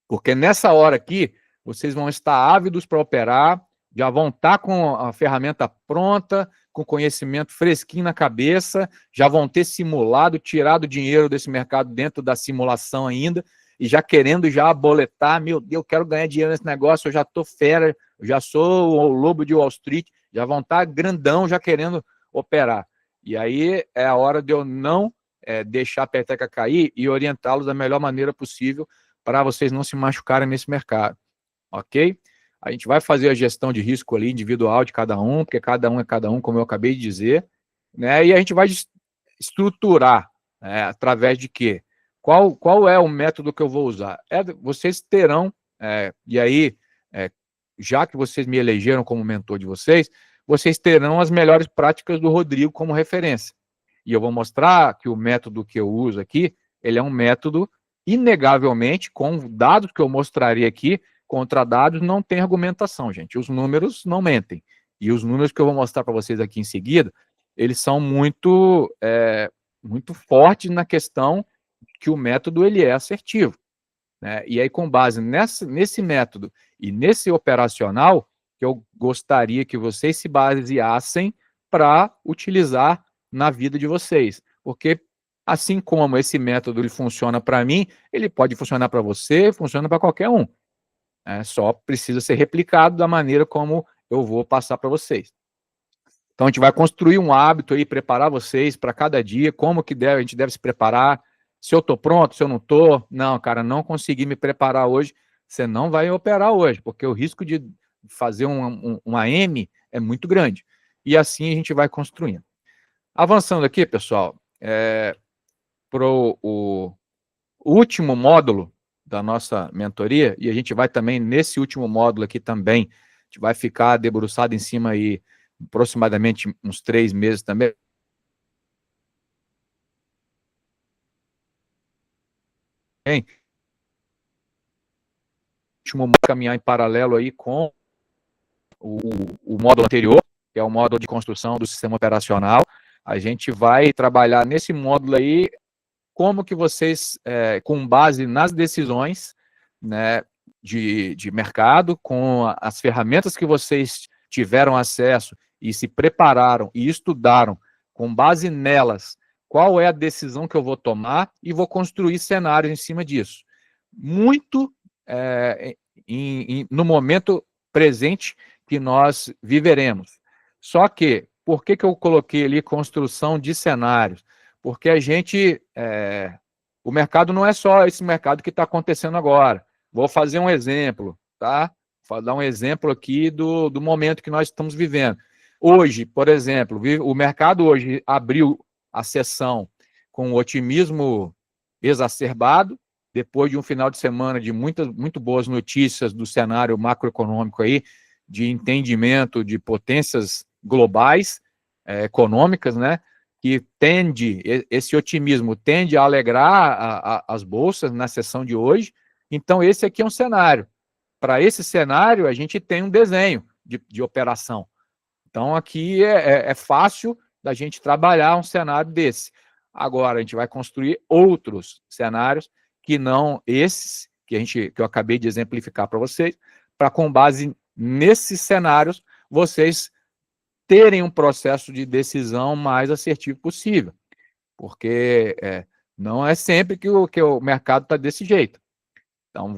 Porque nessa hora aqui, vocês vão estar ávidos para operar, já vão estar com a ferramenta pronta, com conhecimento fresquinho na cabeça, já vão ter simulado, tirado dinheiro desse mercado dentro da simulação ainda, e já querendo já boletar, meu Deus, eu quero ganhar dinheiro nesse negócio, eu já estou fera, eu já sou o lobo de Wall Street, já vão estar grandão, já querendo operar. E aí é a hora de eu não deixar a peteca cair e orientá-los da melhor maneira possível, para vocês não se machucarem nesse mercado, ok? A gente vai fazer a gestão de risco ali individual de cada um, porque cada um é cada um, como eu acabei de dizer, né? E a gente vai estruturar, através de quê? Qual é o método que eu vou usar? Vocês terão, e aí, já que vocês me elegeram como mentor de vocês terão as melhores práticas do Rodrigo como referência. E eu vou mostrar que o método que eu uso aqui, ele é um método, inegavelmente, com dados que eu mostraria aqui, contra dados não tem argumentação, gente. Os números não mentem. E os números que eu vou mostrar para vocês aqui em seguida, eles são muito fortes na questão que o método ele é assertivo, né? E aí, com base nesse método e nesse operacional, que eu gostaria que vocês se baseassem para utilizar na vida de vocês. Porque, assim como esse método ele funciona para mim, ele pode funcionar para você, funciona para qualquer um. Só precisa ser replicado da maneira como eu vou passar para vocês. Então, a gente vai construir um hábito aí, preparar vocês para cada dia, como que a gente deve se preparar, se eu estou pronto, se eu não estou. Não, cara, não consegui me preparar hoje, você não vai operar hoje, porque o risco de fazer uma M é muito grande. E assim a gente vai construindo. Avançando aqui, pessoal, para o último módulo da nossa mentoria, e a gente vai também, nesse último módulo aqui também, a gente vai ficar debruçado em cima aí, aproximadamente uns 3 meses também. Último caminhar em paralelo aí com o módulo anterior, que é o módulo de construção do sistema operacional. A gente vai trabalhar nesse módulo aí como que vocês, com base nas decisões, né, de mercado, com as ferramentas que vocês tiveram acesso e se prepararam e estudaram, com base nelas, qual é a decisão que eu vou tomar e vou construir cenários em cima disso. Muito no momento presente que nós viveremos. Só que, por que eu coloquei ali construção de cenários? Porque a gente, o mercado não é só esse mercado que está acontecendo agora. Vou fazer um exemplo, tá? Vou dar um exemplo aqui do momento que nós estamos vivendo. Hoje, por exemplo, o mercado hoje abriu a sessão com um otimismo exacerbado, depois de um final de semana de muito boas notícias do cenário macroeconômico aí, de entendimento de potências globais, econômicas, né? Que esse otimismo tende a alegrar as bolsas na sessão de hoje. Então, esse aqui é um cenário. Para esse cenário, a gente tem um desenho de operação. Então, aqui é fácil da gente trabalhar um cenário desse. Agora, a gente vai construir outros cenários que não esses que eu acabei de exemplificar para vocês, para, com base nesses cenários, vocês terem um processo de decisão mais assertivo possível, porque não é sempre que o mercado está desse jeito. Então,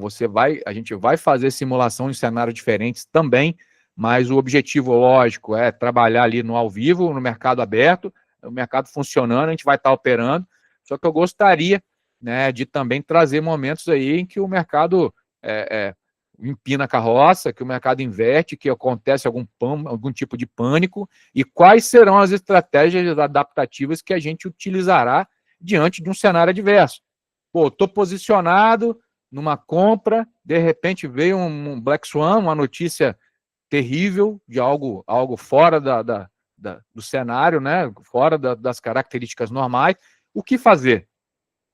a gente vai fazer simulação em cenários diferentes também, mas o objetivo lógico é trabalhar ali no ao vivo, no mercado aberto, o mercado funcionando, a gente vai estar operando, só que eu gostaria, né, de também trazer momentos aí em que o mercado empina a carroça, que o mercado inverte, que acontece algum tipo de pânico, e quais serão as estratégias adaptativas que a gente utilizará diante de um cenário adverso. Pô, estou posicionado numa compra, de repente veio um Black Swan, uma notícia terrível de algo fora do cenário, né? Fora das características normais. O que fazer?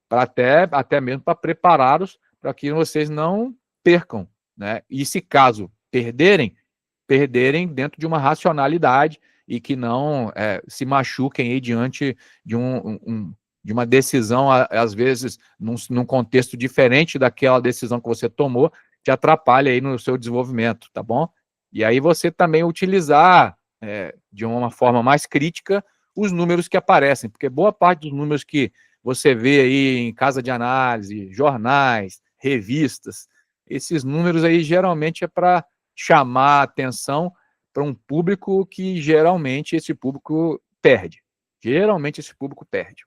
Até mesmo para prepará-los para que vocês não percam, né? E se caso perderem dentro de uma racionalidade e que não se machuquem aí diante de de uma decisão, às vezes, num contexto diferente daquela decisão que você tomou, te atrapalha aí no seu desenvolvimento, tá bom? E aí você também utilizar de uma forma mais crítica os números que aparecem, porque boa parte dos números que você vê aí em casa de análise, jornais, revistas, esses números aí geralmente é para chamar a atenção para um público que geralmente esse público perde. Geralmente esse público perde.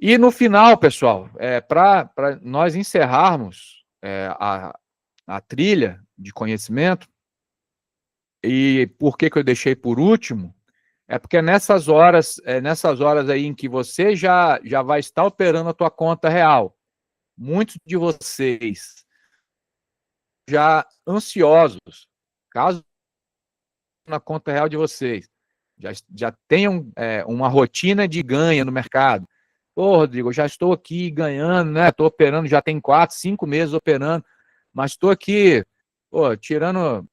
E no final, pessoal, para nós encerrarmos a trilha de conhecimento, e por que eu deixei por último, é porque nessas horas aí em que você já vai estar operando a tua conta real, muitos de vocês já ansiosos, caso na conta real de vocês, já tenham uma rotina de ganho no mercado. Pô, Rodrigo, eu já estou aqui ganhando, né? Estou operando, já tem 4, 5 meses operando, mas estou aqui, pô, tirando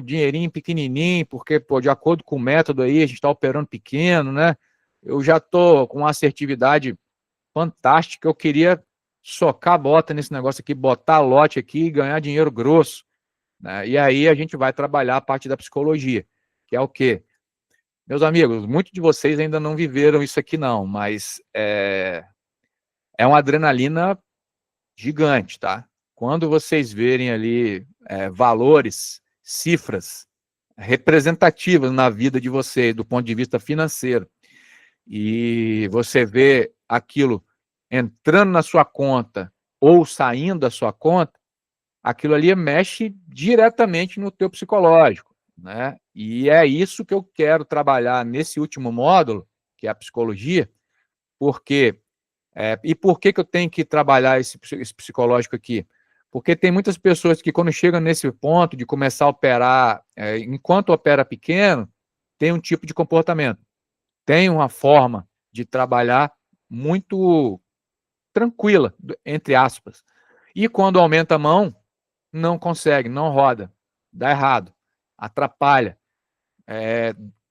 dinheirinho pequenininho, porque, pô, de acordo com o método aí, a gente está operando pequeno, né? Eu já estou com uma assertividade fantástica, eu queria socar a bota nesse negócio aqui, botar lote aqui e ganhar dinheiro grosso, né? E aí a gente vai trabalhar a parte da psicologia, que é o quê? Meus amigos, muitos de vocês ainda não viveram isso aqui não, mas é uma adrenalina gigante, tá? Quando vocês verem ali valores, cifras representativas na vida de vocês, do ponto de vista financeiro, e você vê aquilo entrando na sua conta ou saindo da sua conta, aquilo ali mexe diretamente no teu psicológico, né? E é isso que eu quero trabalhar nesse último módulo, que é a psicologia, porque e por que eu tenho que trabalhar esse psicológico aqui? Porque tem muitas pessoas que, quando chegam nesse ponto de começar a operar, enquanto opera pequeno, tem um tipo de comportamento, tem uma forma de trabalhar muito tranquila, entre aspas. E quando aumenta a mão, não consegue, não roda, dá errado, atrapalha,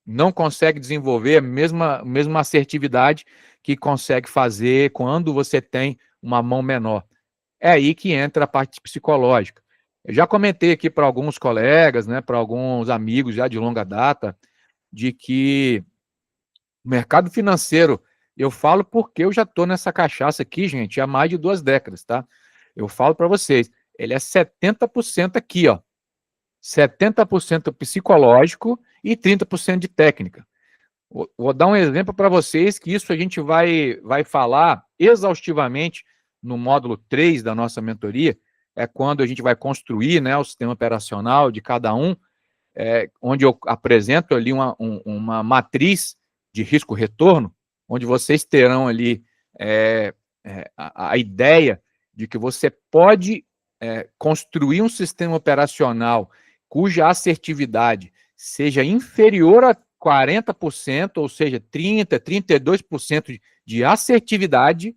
não consegue desenvolver a mesma assertividade que consegue fazer quando você tem uma mão menor. É aí que entra a parte psicológica. Eu já comentei aqui para alguns colegas, né, para alguns amigos já de longa data, de que o mercado financeiro, eu falo porque eu já estou nessa cachaça aqui, gente, há mais de 2 décadas, tá? Eu falo para vocês, ele é 70% aqui, ó. 70% psicológico e 30% de técnica. Vou dar um exemplo para vocês, que isso a gente vai falar exaustivamente no módulo 3 da nossa mentoria, é quando a gente vai construir, né, o sistema operacional de cada um, onde eu apresento ali uma matriz de risco-retorno, onde vocês terão ali a ideia de que você pode construir um sistema operacional cuja assertividade seja inferior a 40%, ou seja, 30%, 32% de assertividade,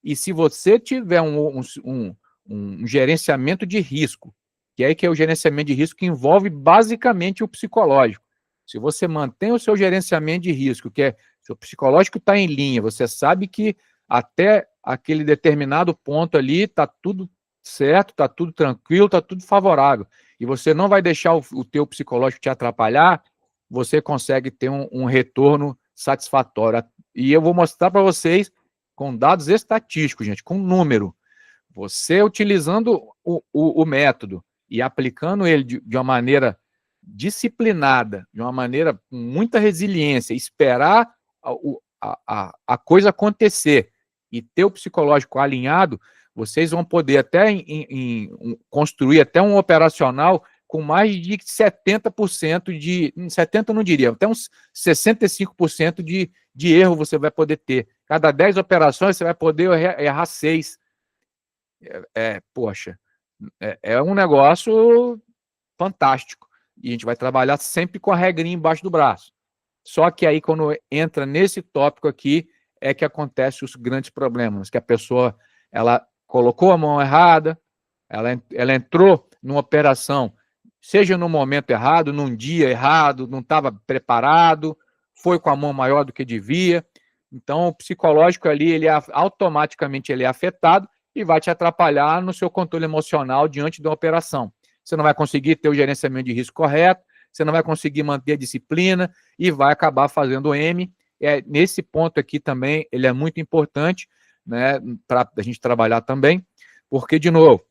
e se você tiver um gerenciamento de risco, que é o gerenciamento de risco que envolve basicamente o psicológico. Se você mantém o seu gerenciamento de risco, que é seu psicológico está em linha, você sabe que até aquele determinado ponto ali está tudo certo, está tudo tranquilo, está tudo favorável, e você não vai deixar o teu psicológico te atrapalhar, você consegue ter um retorno satisfatório. E eu vou mostrar para vocês com dados estatísticos, gente, com número. Você utilizando o método e aplicando ele de uma maneira disciplinada, de uma maneira com muita resiliência, esperar a coisa acontecer e ter o psicológico alinhado, vocês vão poder até construir até um operacional com mais de 70% de... 70% não diria, até uns 65% de erro você vai poder ter. Cada 10 operações você vai poder errar 6. Poxa, é um negócio fantástico. E a gente vai trabalhar sempre com a regrinha embaixo do braço. Só que aí, quando entra nesse tópico aqui, é que acontecem os grandes problemas, que a pessoa, ela colocou a mão errada, ela entrou numa operação, seja no momento errado, num dia errado, não estava preparado, foi com a mão maior do que devia. Então, o psicológico ali, automaticamente ele é afetado e vai te atrapalhar no seu controle emocional diante da operação. Você não vai conseguir ter o gerenciamento de risco correto, você não vai conseguir manter a disciplina e vai acabar fazendo M. Nesse ponto aqui também, ele é muito importante, né, para a gente trabalhar também, porque, de novo,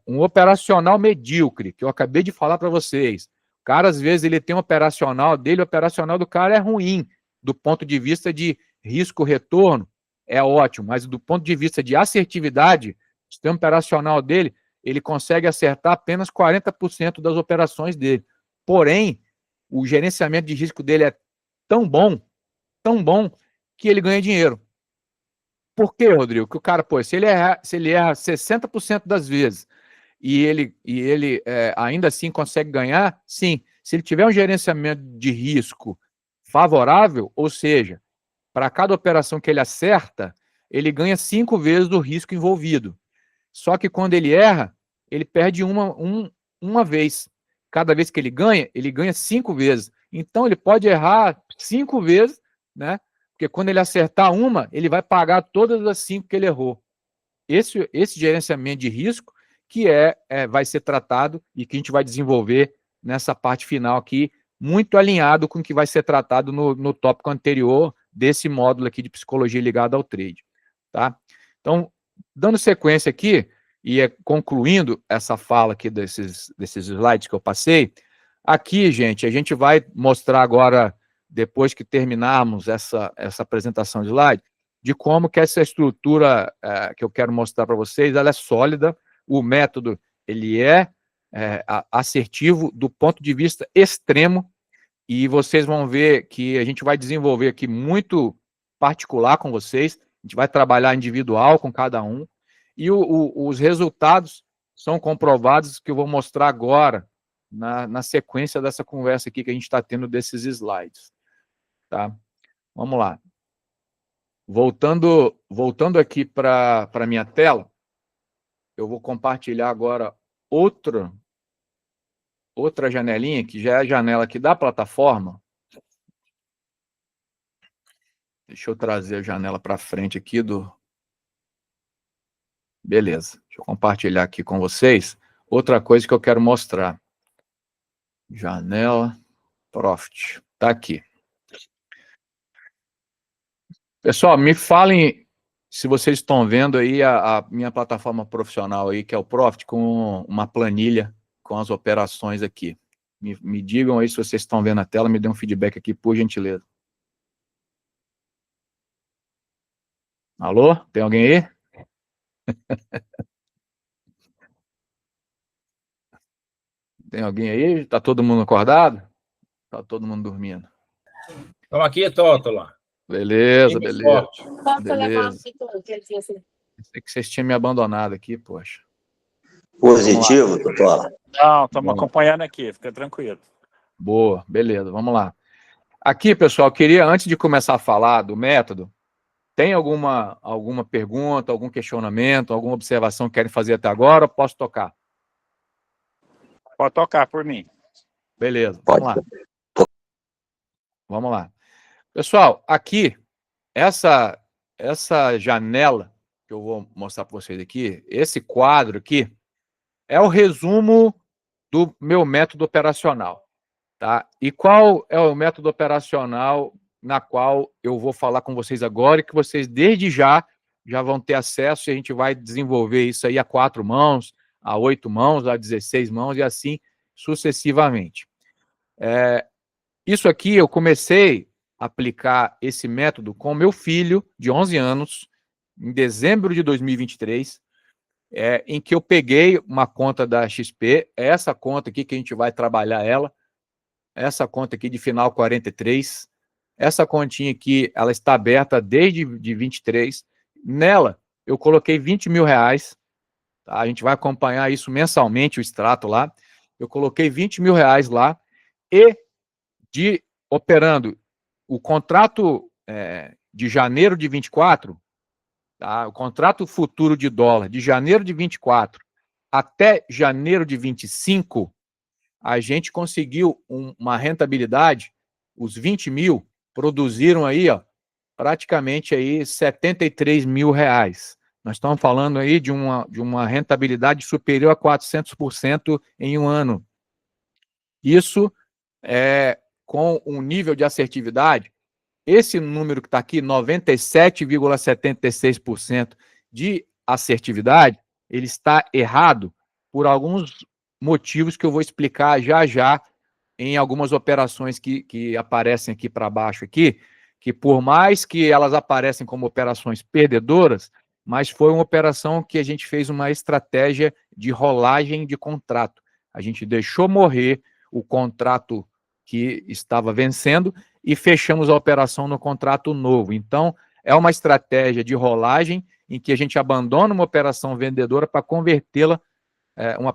um operacional medíocre, que eu acabei de falar para vocês, o cara, às vezes, ele tem um operacional dele, o operacional do cara é ruim, do ponto de vista de risco-retorno, é ótimo, mas do ponto de vista de assertividade, o sistema operacional dele, ele consegue acertar apenas 40% das operações dele. Porém, o gerenciamento de risco dele é tão bom, que ele ganha dinheiro. Por quê, Rodrigo? Que o cara, pô, se ele erra 60% das vezes e ele ainda assim consegue ganhar, sim. Se ele tiver um gerenciamento de risco favorável, ou seja, para cada operação que ele acerta, ele ganha 5 vezes o risco envolvido. Só que quando ele erra, ele perde uma vez. Cada vez que ele ganha 5 vezes. Então ele pode errar 5 vezes, né? Porque quando ele acertar uma, ele vai pagar todas as 5 que ele errou. Esse gerenciamento de risco que vai ser tratado e que a gente vai desenvolver nessa parte final aqui, muito alinhado com o que vai ser tratado no tópico anterior desse módulo aqui de psicologia ligada ao trade. Tá? Então, dando sequência aqui, e concluindo essa fala aqui desses slides que eu passei, aqui, gente, a gente vai mostrar agora, depois que terminarmos essa apresentação de slide, de como que essa estrutura que eu quero mostrar para vocês, ela é sólida, o método ele é assertivo do ponto de vista extremo, e vocês vão ver que a gente vai desenvolver aqui muito particular com vocês, a gente vai trabalhar individual com cada um, e os resultados são comprovados que eu vou mostrar agora, na sequência dessa conversa aqui que a gente está tendo desses slides. Tá? Vamos lá. Voltando aqui para a minha tela, eu vou compartilhar agora outra janelinha, que já é a janela aqui da plataforma. Deixa eu trazer a janela para frente aqui do... Beleza, deixa eu compartilhar aqui com vocês. Outra coisa que eu quero mostrar. Janela, Profit, tá aqui. Pessoal, me falem se vocês estão vendo aí a minha plataforma profissional aí, que é o Profit, com uma planilha com as operações aqui. Me digam aí se vocês estão vendo a tela, me dêem um feedback aqui, por gentileza. Alô? Tem alguém aí? Tem alguém aí? Está todo mundo acordado? Está todo mundo dormindo? Estamos aqui, tô lá. Beleza, beleza. Beleza. Sei que vocês tinham me abandonado aqui, poxa. Positivo, doutor? Não, estamos acompanhando aqui, fica tranquilo. Boa, beleza, vamos lá. Aqui, pessoal, queria, antes de começar a falar do método, tem alguma pergunta, algum questionamento, alguma observação que querem fazer até agora, ou posso tocar? Pode tocar por mim. Beleza, vamos lá. Vamos lá. Pessoal, aqui, essa janela que eu vou mostrar para vocês aqui, esse quadro aqui, é o resumo do meu método operacional. Tá? E qual é o método operacional na qual eu vou falar com vocês agora e que vocês, desde já vão ter acesso, e a gente vai desenvolver isso aí a 4 mãos, a 8 mãos, a 16 mãos e assim sucessivamente. Isso aqui eu comecei a aplicar esse método com meu filho de 11 anos, em dezembro de 2023, em que eu peguei uma conta da XP, essa conta aqui que a gente vai trabalhar ela, essa conta aqui de final 43, essa continha aqui, ela está aberta desde 23, nela eu coloquei 20 mil reais, tá? A gente vai acompanhar isso mensalmente, o extrato lá, eu coloquei 20 mil reais lá, e operando o contrato de janeiro de 24, tá? O contrato futuro de dólar de janeiro de 24 até janeiro de 25, a gente conseguiu uma rentabilidade, os 20 mil produziram aí, ó, praticamente aí 73 mil reais. Nós estamos falando aí de uma rentabilidade superior a 400% em um ano. Isso com um nível de assertividade, esse número que está aqui, 97,76% de assertividade, ele está errado por alguns motivos que eu vou explicar já em algumas operações que aparecem aqui para baixo aqui, que por mais que elas aparecem como operações perdedoras, mas foi uma operação que a gente fez uma estratégia de rolagem de contrato. A gente deixou morrer o contrato que estava vencendo e fechamos a operação no contrato novo. Então, é uma estratégia de rolagem em que a gente abandona uma operação vendedora para convertê-la, uma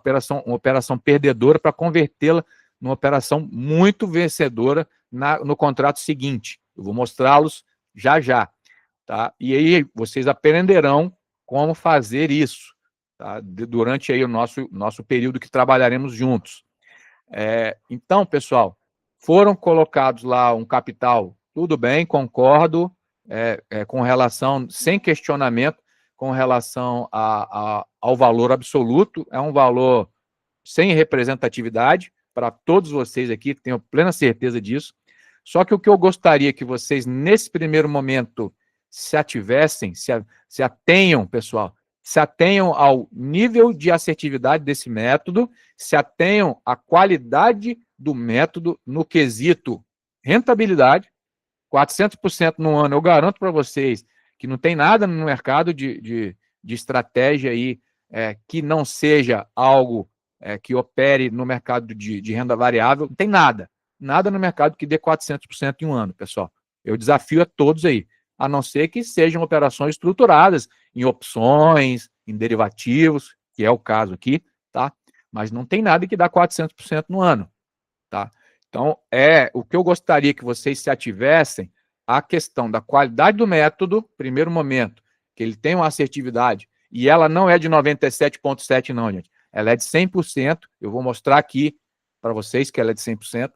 operação perdedora para convertê-la numa operação muito vencedora no contrato seguinte. Eu vou mostrá-los já já. Tá? E aí vocês aprenderão como fazer isso, tá? Durante aí o nosso período que trabalharemos juntos. Então, pessoal, foram colocados lá um capital, tudo bem, concordo, com relação, sem questionamento, com relação ao valor absoluto, é um valor sem representatividade para todos vocês aqui, tenho plena certeza disso. Só que o que eu gostaria que vocês, nesse primeiro momento, se ativessem, se atenham, pessoal, se atenham ao nível de assertividade desse método, se atenham à qualidade do método no quesito rentabilidade, 400% no ano, eu garanto para vocês que não tem nada no mercado de estratégia aí que não seja algo que opere no mercado de renda variável, não tem nada no mercado que dê 400% em um ano, pessoal. Eu desafio a todos aí, a não ser que sejam operações estruturadas em opções, em derivativos, que é o caso aqui, tá? Mas não tem nada que dá 400% no ano, tá? Então, o que eu gostaria que vocês se ativessem a questão da qualidade do método, primeiro momento, que ele tem uma assertividade, e ela não é de 97,7% não, gente. Ela é de 100%, eu vou mostrar aqui para vocês que ela é de 100%.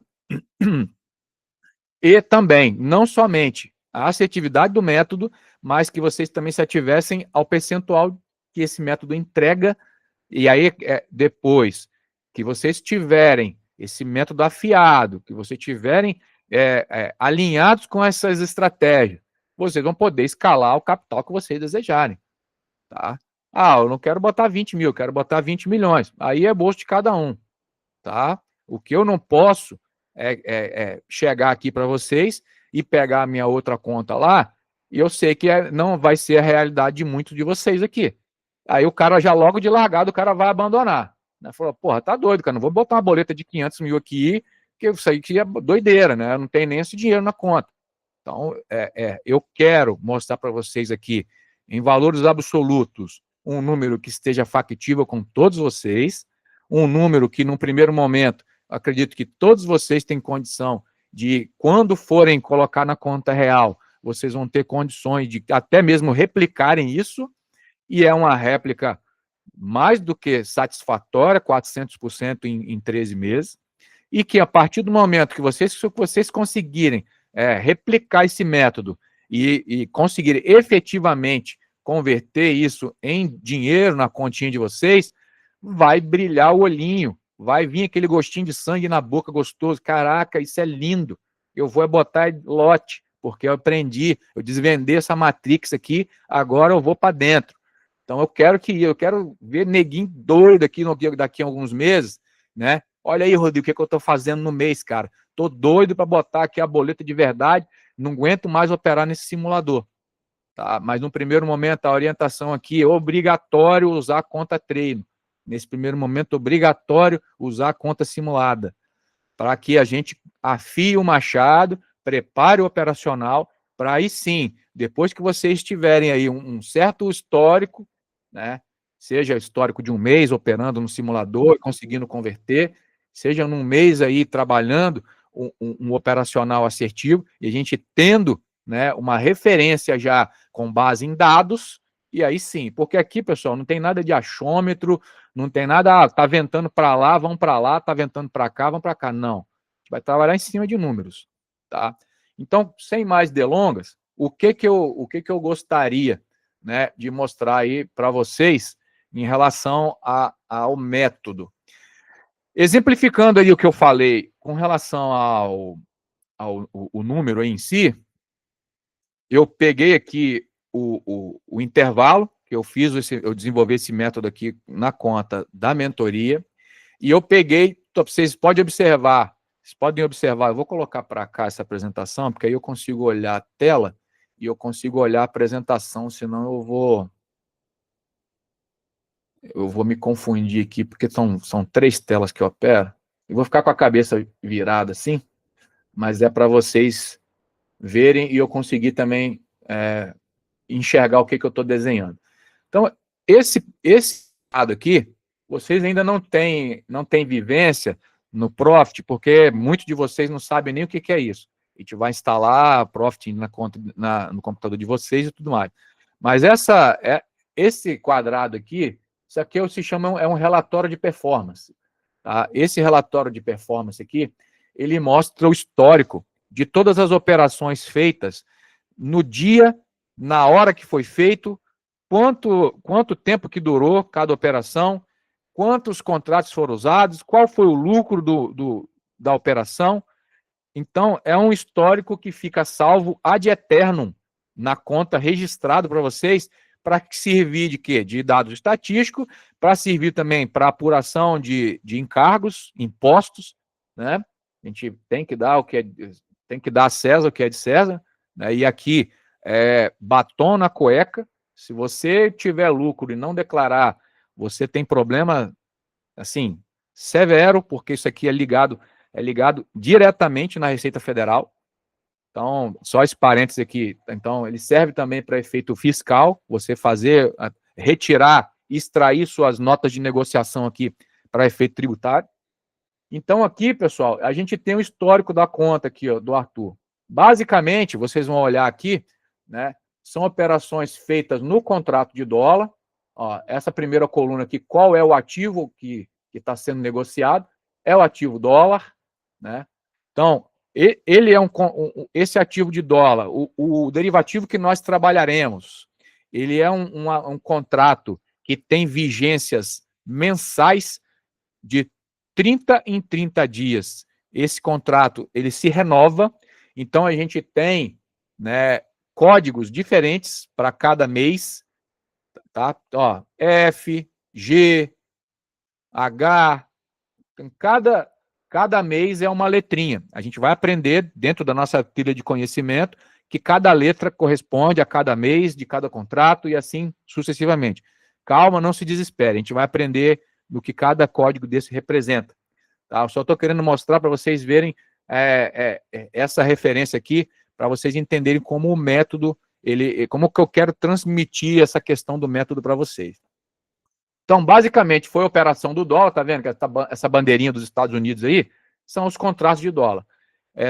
E também, não somente a assertividade do método, mas que vocês também se ativessem ao percentual que esse método entrega, e aí depois que vocês tiverem esse método afiado, que vocês tiverem alinhados com essas estratégias, vocês vão poder escalar o capital que vocês desejarem, tá? Eu não quero botar 20 mil, eu quero botar 20 milhões. Aí é bolso de cada um, tá? O que eu não posso chegar aqui para vocês e pegar a minha outra conta lá, e eu sei que não vai ser a realidade de muitos de vocês aqui. Aí o cara já logo de largada, o cara vai abandonar. Né? Falou, porra, tá doido, cara, não vou botar uma boleta de 500 mil aqui, porque isso aí que é doideira, né? Eu não tenho nem esse dinheiro na conta. Então, eu quero mostrar para vocês aqui, em valores absolutos, um número que esteja factível com todos vocês, um número que, num primeiro momento, acredito que todos vocês têm condição de, quando forem colocar na conta real, vocês vão ter condições de até mesmo replicarem isso, e é uma réplica mais do que satisfatória, 400% em 13 meses, e que a partir do momento que vocês conseguirem replicar esse método e conseguirem efetivamente converter isso em dinheiro na continha de vocês, vai brilhar o olhinho, vai vir aquele gostinho de sangue na boca gostoso. Caraca, isso é lindo. Eu vou botar lote, porque eu aprendi, eu desvendei essa Matrix aqui, agora eu vou para dentro. Então eu quero ver neguinho doido aqui daqui a alguns meses, né? Olha aí, Rodrigo, o que eu estou fazendo no mês, cara? Tô doido para botar aqui a boleta de verdade, não aguento mais operar nesse simulador. Tá? Mas no primeiro momento, a orientação aqui é obrigatório usar a conta treino. Nesse primeiro momento, obrigatório usar a conta simulada, para que a gente afie o machado, prepare o operacional, para aí sim, depois que vocês tiverem aí um certo histórico, né, seja histórico de um mês operando no simulador, conseguindo converter, seja num mês aí trabalhando um operacional assertivo, e a gente tendo, né, uma referência já com base em dados, e aí sim, porque aqui, pessoal, não tem nada de achômetro, não tem nada, tá ventando para lá, vão para lá, tá ventando para cá, vão para cá. Não. A gente vai trabalhar em cima de números, tá? Então, sem mais delongas, o que eu gostaria, né, de mostrar aí para vocês em relação ao método. Exemplificando aí o que eu falei com relação ao número em si, eu peguei aqui o intervalo, que eu eu desenvolvi esse método aqui na conta da mentoria, e eu peguei, vocês podem observar, Vocês podem observar, eu vou colocar para cá essa apresentação, porque aí eu consigo olhar a tela e eu consigo olhar a apresentação, senão eu vou me confundir aqui, porque são 3 telas que eu opero. Eu vou ficar com a cabeça virada assim, mas é para vocês verem e eu conseguir também enxergar o que eu estou desenhando. Então, esse lado aqui, vocês ainda não têm vivência no Profit, porque muitos de vocês não sabem nem o que é isso. A gente vai instalar a Profit no computador de vocês e tudo mais. Mas esse quadrado aqui, isso aqui se chama, é um relatório de performance. Tá? Esse relatório de performance aqui, ele mostra o histórico de todas as operações feitas no dia, na hora que foi feito, quanto tempo que durou cada operação, quantos contratos foram usados, qual foi o lucro da operação. Então, é um histórico que fica salvo ad eternum na conta registrado para vocês, para servir de quê? De dados estatísticos, para servir também para apuração de encargos, impostos, né? A gente tem que dar tem que dar a César o que é de César, né? E aqui batom na cueca. Se você tiver lucro e não declarar, você tem problema, assim, severo, porque isso aqui é ligado diretamente na Receita Federal. Então, só esse parênteses aqui. Então, ele serve também para efeito fiscal, você retirar, extrair suas notas de negociação aqui para efeito tributário. Então, aqui, pessoal, a gente tem o histórico da conta aqui, ó, do Arthur. Basicamente, vocês vão olhar aqui, né? São operações feitas no contrato de dólar. Ó, essa primeira coluna aqui, qual é o ativo que está sendo negociado? É o ativo dólar, né? Então, ele é esse ativo de dólar, o derivativo que nós trabalharemos, ele é um contrato que tem vigências mensais de 30 em 30 dias. Esse contrato, ele se renova, então a gente tem, né, códigos diferentes para cada mês, tá? Ó, F, G, H, cada mês é uma letrinha. A gente vai aprender dentro da nossa trilha de conhecimento que cada letra corresponde a cada mês de cada contrato e assim sucessivamente. Calma, não se desespere, a gente vai aprender no que cada código desse representa. Tá? Eu só estou querendo mostrar para vocês verem essa referência aqui, para vocês entenderem como o método, como que eu quero transmitir essa questão do método para vocês. Então, basicamente, foi a operação do dólar, tá vendo? Essa bandeirinha dos Estados Unidos aí, são os contratos de dólar.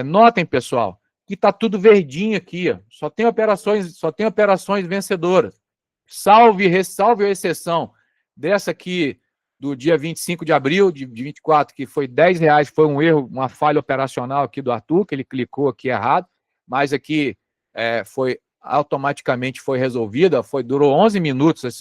Notem, pessoal, que está tudo verdinho aqui, ó. Só tem operações vencedoras. Salve a exceção dessa aqui, do dia 25 de abril de 24, que foi R$10, foi um erro, uma falha operacional aqui do Arthur, que ele clicou aqui errado, mas aqui automaticamente foi resolvida, durou 11 minutos,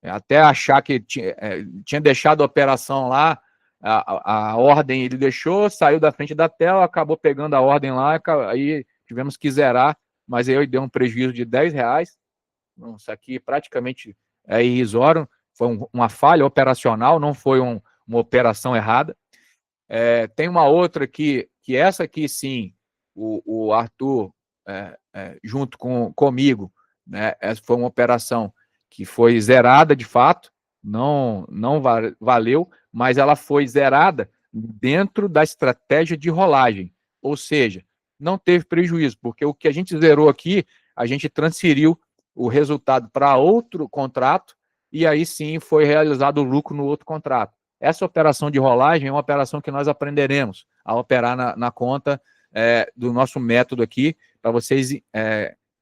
até achar que tinha deixado a operação lá, a ordem ele deixou, saiu da frente da tela, acabou pegando a ordem lá, aí tivemos que zerar, mas aí deu um prejuízo de R$10, isso aqui praticamente é irrisório, foi uma falha operacional, não foi uma operação errada. Tem uma outra aqui, que essa aqui sim, o Arthur, junto comigo, né, essa foi uma operação que foi zerada de fato, não valeu, mas ela foi zerada dentro da estratégia de rolagem, ou seja, não teve prejuízo, porque o que a gente zerou aqui, a gente transferiu o resultado para outro contrato, e aí sim foi realizado o lucro no outro contrato. Essa operação de rolagem é uma operação que nós aprenderemos a operar na conta do nosso método aqui, para vocês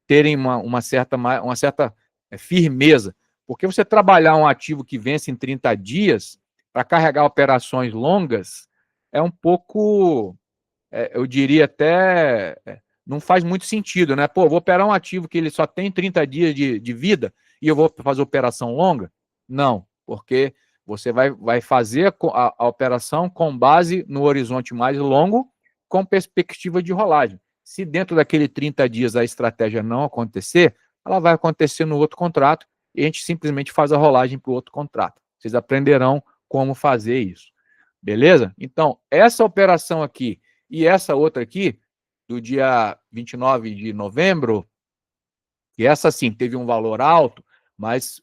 terem uma certa firmeza. Porque você trabalhar um ativo que vence em 30 dias, para carregar operações longas, é um pouco, eu diria até, não faz muito sentido, né? Pô, vou operar um ativo que ele só tem 30 dias de vida e eu vou fazer operação longa? Não, porque você vai fazer a operação com base no horizonte mais longo, com perspectiva de rolagem. Se dentro daquele 30 dias a estratégia não acontecer, ela vai acontecer no outro contrato e a gente simplesmente faz a rolagem para o outro contrato. Vocês aprenderão como fazer isso. Beleza? Então, essa operação aqui, E essa outra aqui, do dia 29 de novembro, que essa sim teve um valor alto, mas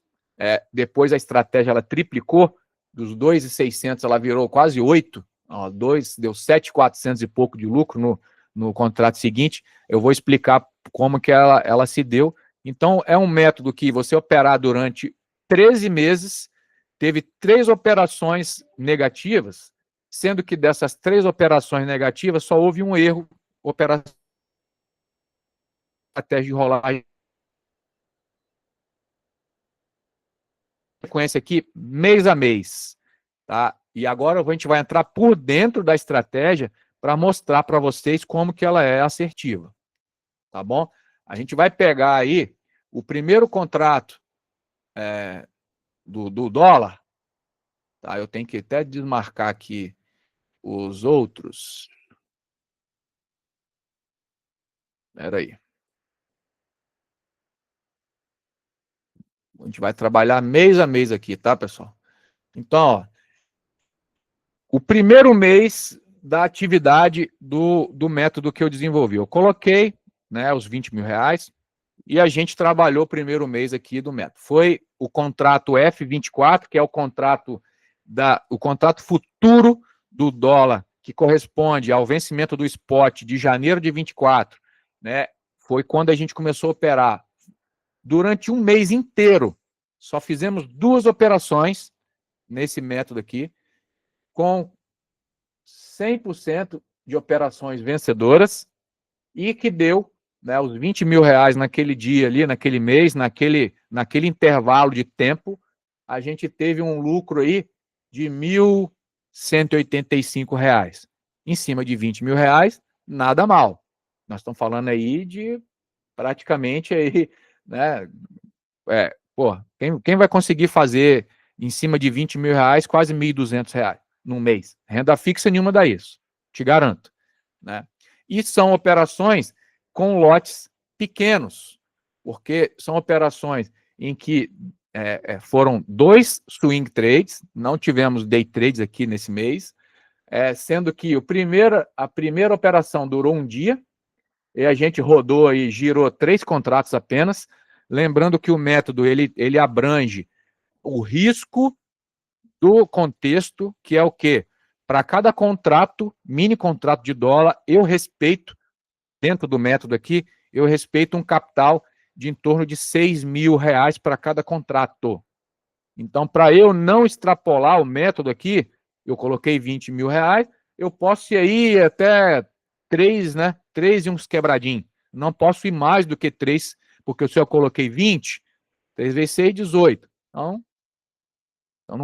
depois a estratégia ela triplicou, dos 2.600 ela virou quase 8, ó, deu 7.400 e pouco de lucro no contrato seguinte. Eu vou explicar como que ela se deu. Então, é um método que você operar durante 13 meses, teve 3 operações negativas, sendo que dessas 3 operações negativas só houve um erro operacional, estratégia de rolagem. Sequência aqui, mês a mês, tá? E agora a gente vai entrar por dentro da estratégia para mostrar para vocês como que ela é assertiva, tá bom? A gente vai pegar aí o primeiro contrato do dólar, tá? Eu tenho que até desmarcar aqui os outros. Espera aí. A gente vai trabalhar mês a mês aqui, tá, pessoal? Então, ó, o primeiro mês da atividade do método que eu desenvolvi. Eu coloquei, né, os 20 mil reais e a gente trabalhou o primeiro mês aqui do método. Foi o contrato F24, que é o contrato futuro do dólar, que corresponde ao vencimento do spot de janeiro de 24, né? Foi quando a gente começou a operar. Durante um mês inteiro, só fizemos 2 operações nesse método aqui, com 100% de operações vencedoras, e que deu, né, os 20 mil reais naquele dia ali, naquele mês, naquele intervalo de tempo, a gente teve um lucro aí de R$ 1.185. Em cima de 20 mil reais, nada mal. Nós estamos falando aí de praticamente aí, né, quem vai conseguir fazer em cima de 20 mil reais, quase R$ 1.200 num mês? Renda fixa nenhuma dá isso, te garanto, né? E são operações com lotes pequenos, porque são operações em que foram 2 swing trades, não tivemos day trades aqui nesse mês, sendo que a primeira operação durou um dia, e a gente rodou e girou 3 contratos apenas, lembrando que o método ele abrange o risco do contexto, que é o quê? Para cada contrato, mini contrato de dólar, eu respeito, dentro do método aqui, eu respeito um capital de em torno de R$ 6 mil para cada contrato. Então, para eu não extrapolar o método aqui, eu coloquei 20 mil reais, eu posso ir aí até 3, né? 3 e uns quebradinhos. Não posso ir mais do que 3, porque se eu coloquei 20, 3 vezes 6, 18. Então, eu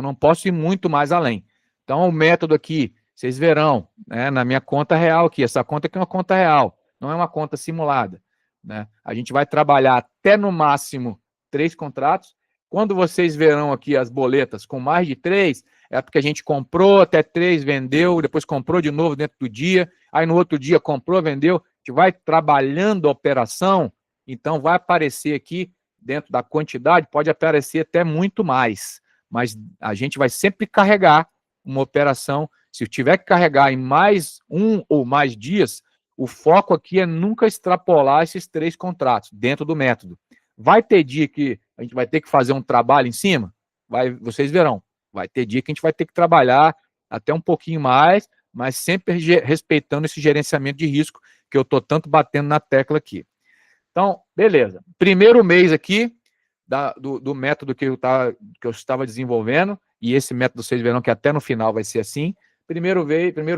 não posso ir muito mais além. Então, o método aqui, vocês verão, né, na minha conta real aqui, essa conta aqui é uma conta real, não é uma conta simulada, né? A gente vai trabalhar até no máximo 3 contratos. Quando vocês verão aqui as boletas com mais de 3, é porque a gente comprou até 3, vendeu, depois comprou de novo dentro do dia, aí no outro dia comprou, vendeu, a gente vai trabalhando a operação, então vai aparecer aqui, dentro da quantidade, pode aparecer até muito mais, mas a gente vai sempre carregar uma operação. Se eu tiver que carregar em mais um ou mais dias, o foco aqui é nunca extrapolar esses 3 contratos dentro do método. Vai ter dia que a gente vai ter que fazer um trabalho em cima? Vocês verão. Vai ter dia que a gente vai ter que trabalhar até um pouquinho mais, mas sempre respeitando esse gerenciamento de risco que eu estou tanto batendo na tecla aqui. Então, beleza. Primeiro mês aqui do método que eu estava desenvolvendo, e esse método vocês verão que até no final vai ser assim. Primeiro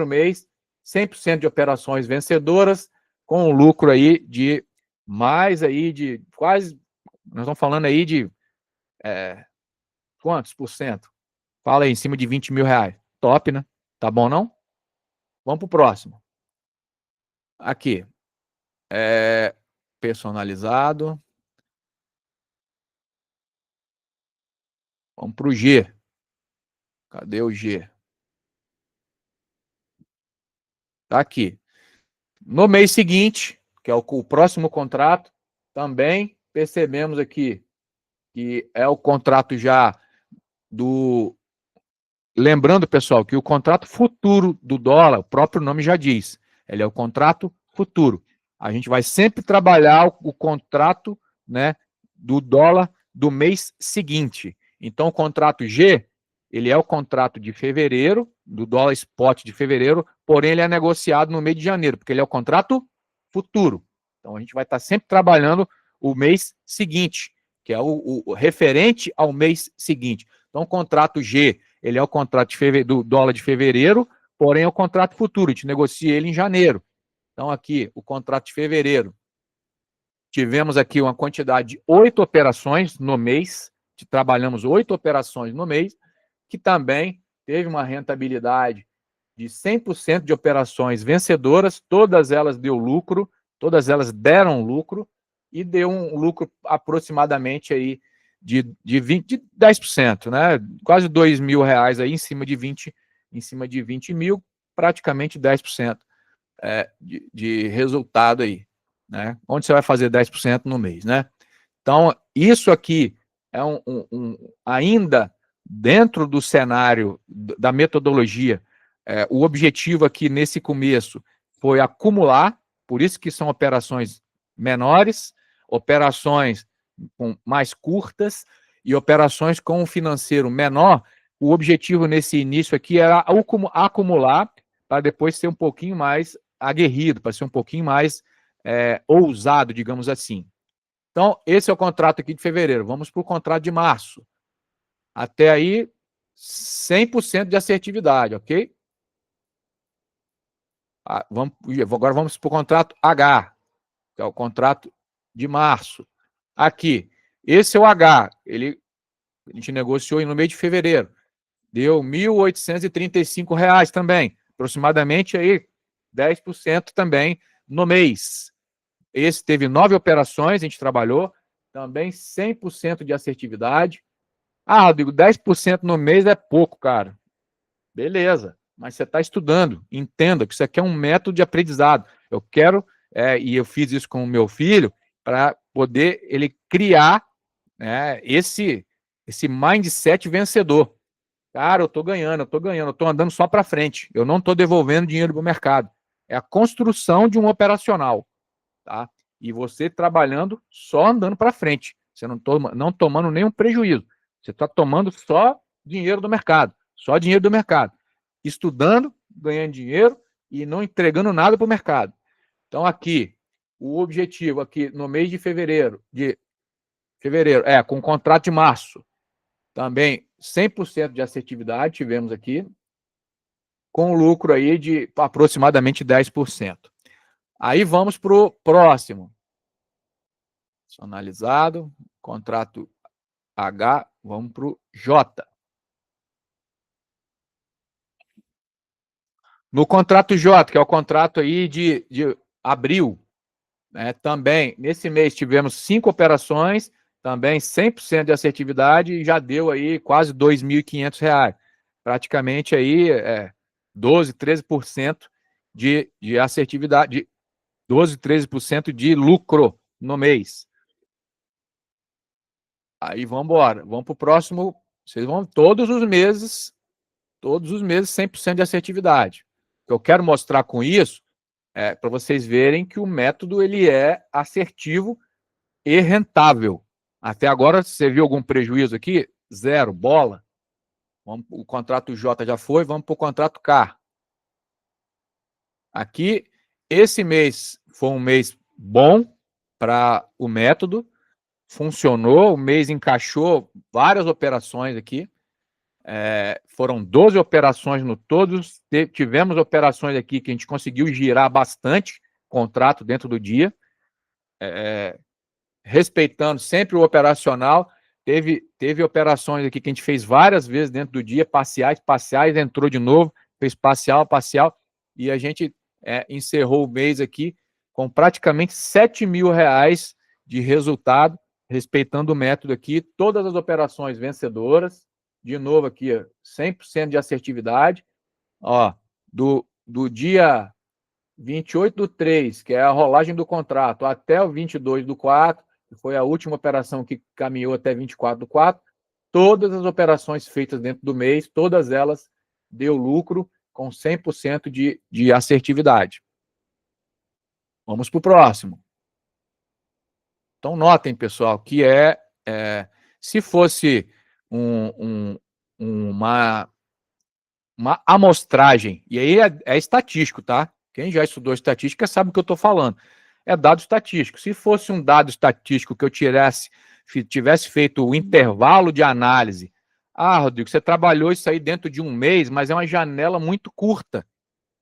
mês, 100% de operações vencedoras, com um lucro aí de mais aí de quase, nós estamos falando aí de quantos por cento? Fala aí, em cima de 20 mil reais. Top, né? Tá bom, não? Vamos para o próximo. Aqui. Personalizado. Vamos para o G. Cadê o G? Tá aqui. No mês seguinte, que é o próximo contrato, também percebemos aqui que é o contrato já do lembrando, pessoal, que o contrato futuro do dólar, o próprio nome já diz, ele é o contrato futuro. A gente vai sempre trabalhar o contrato, né, do dólar do mês seguinte. Então, o contrato G, ele é o contrato de fevereiro, do dólar spot de fevereiro, porém ele é negociado no mês de janeiro, porque ele é o contrato futuro. Então, a gente vai estar sempre trabalhando o mês seguinte, que é o referente ao mês seguinte. Então, o contrato G, ele é o contrato do dólar de fevereiro, porém é o contrato futuro, a gente negocia ele em janeiro. Então, aqui, o contrato de fevereiro, tivemos aqui uma quantidade de 8 operações no mês, trabalhamos 8 operações no mês, que também teve uma rentabilidade de 100% de operações vencedoras, todas elas deu lucro, todas elas deram lucro, e deu um lucro aproximadamente aí de 10%, né? Quase R$2.000 aí em cima de 20 mil, praticamente 10% de resultado aí, né? Onde você vai fazer 10% no mês, né? Então, isso aqui é ainda dentro do cenário da metodologia, o objetivo aqui nesse começo foi acumular, por isso que são operações menores, operações mais curtas e operações com um financeiro menor. O objetivo nesse início aqui era acumular para depois ser um pouquinho mais aguerrido, para ser um pouquinho mais ousado, digamos assim. Então, esse é o contrato aqui de fevereiro. Vamos para o contrato de março. Até aí, 100% de assertividade, ok? Agora vamos para o contrato H, que é o contrato de março. Aqui, esse é o H, a gente negociou no mês de fevereiro. Deu R$ 1.835 também, aproximadamente aí 10% também no mês. Esse teve 9 operações, a gente trabalhou, também 100% de assertividade. Ah, Rodrigo, 10% no mês é pouco, cara. Beleza, mas você está estudando, entenda que isso aqui é um método de aprendizado. Eu quero, e eu fiz isso com o meu filho, para poder ele criar esse mindset vencedor. Cara, eu estou ganhando, eu estou andando só para frente, eu não estou devolvendo dinheiro para o mercado. É a construção de um operacional, tá? E você trabalhando só andando para frente, você não tomando nenhum prejuízo, você está tomando só dinheiro do mercado, só dinheiro do mercado, estudando, ganhando dinheiro e não entregando nada para o mercado. Então aqui, o objetivo aqui no mês de fevereiro, com o contrato de março, também 100% de assertividade tivemos aqui, com lucro aí de aproximadamente 10%. Aí vamos para o próximo. Personalizado, contrato H, vamos para o J. No contrato J, que é o contrato aí de abril, né, também, nesse mês tivemos 5 operações, também 100% de assertividade e já deu aí quase R$ 2.500. Praticamente aí 12, 13% de assertividade, 12, 13% de lucro no mês. Aí vamos embora, vamos para o próximo. Vocês vão todos os meses 100% de assertividade. O que eu quero mostrar com isso para vocês verem que o método ele é assertivo e rentável. Até agora, você viu algum prejuízo aqui? Zero, bola. O contrato J já foi, vamos para o contrato K. Aqui, esse mês foi um mês bom para o método, funcionou, o mês encaixou várias operações aqui, foram 12 operações no todos, tivemos operações aqui que a gente conseguiu girar bastante contrato dentro do dia, respeitando sempre o operacional. Teve operações aqui que a gente fez várias vezes dentro do dia, parciais, entrou de novo, fez parcial, e a gente encerrou o mês aqui com praticamente R$ 7.000 de resultado, respeitando o método aqui, todas as operações vencedoras, de novo aqui, 100% de assertividade, ó, do dia 28/3, que é a rolagem do contrato, até o 22/4, que foi a última operação que caminhou até 24/4, todas as operações feitas dentro do mês, todas elas deu lucro com 100% de assertividade. Vamos para o próximo. Então, notem, pessoal, que se fosse uma amostragem, e aí é estatístico, tá? Quem já estudou estatística sabe o que eu estou falando. É dado estatístico. Se fosse um dado estatístico que eu tivesse feito o intervalo de análise, Rodrigo, você trabalhou isso aí dentro de um mês, mas é uma janela muito curta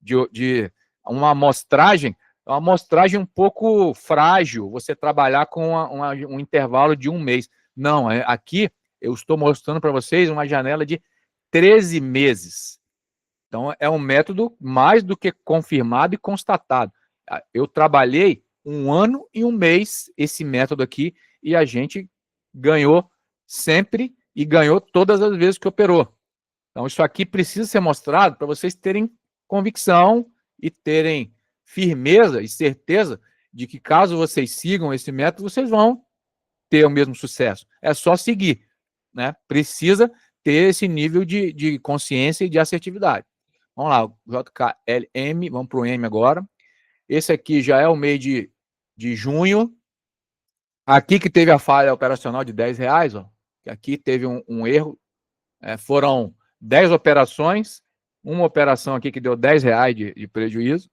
de uma amostragem, é uma amostragem um pouco frágil, você trabalhar com um intervalo de um mês. Não, aqui eu estou mostrando para vocês uma janela de 13 meses. Então, é um método mais do que confirmado e constatado. Eu trabalhei 1 ano e 1 mês esse método aqui e a gente ganhou sempre e ganhou todas as vezes que operou. Então, isso aqui precisa ser mostrado para vocês terem convicção e terem firmeza e certeza de que caso vocês sigam esse método, vocês vão ter o mesmo sucesso. É só seguir, né? Precisa ter esse nível de consciência e de assertividade. Vamos lá, JKLM, vamos para o M agora. Esse aqui já é o mês de junho. Aqui que teve a falha operacional de R$10, ó. Aqui teve um erro. Foram 10 operações, uma operação aqui que deu R$10 de prejuízo.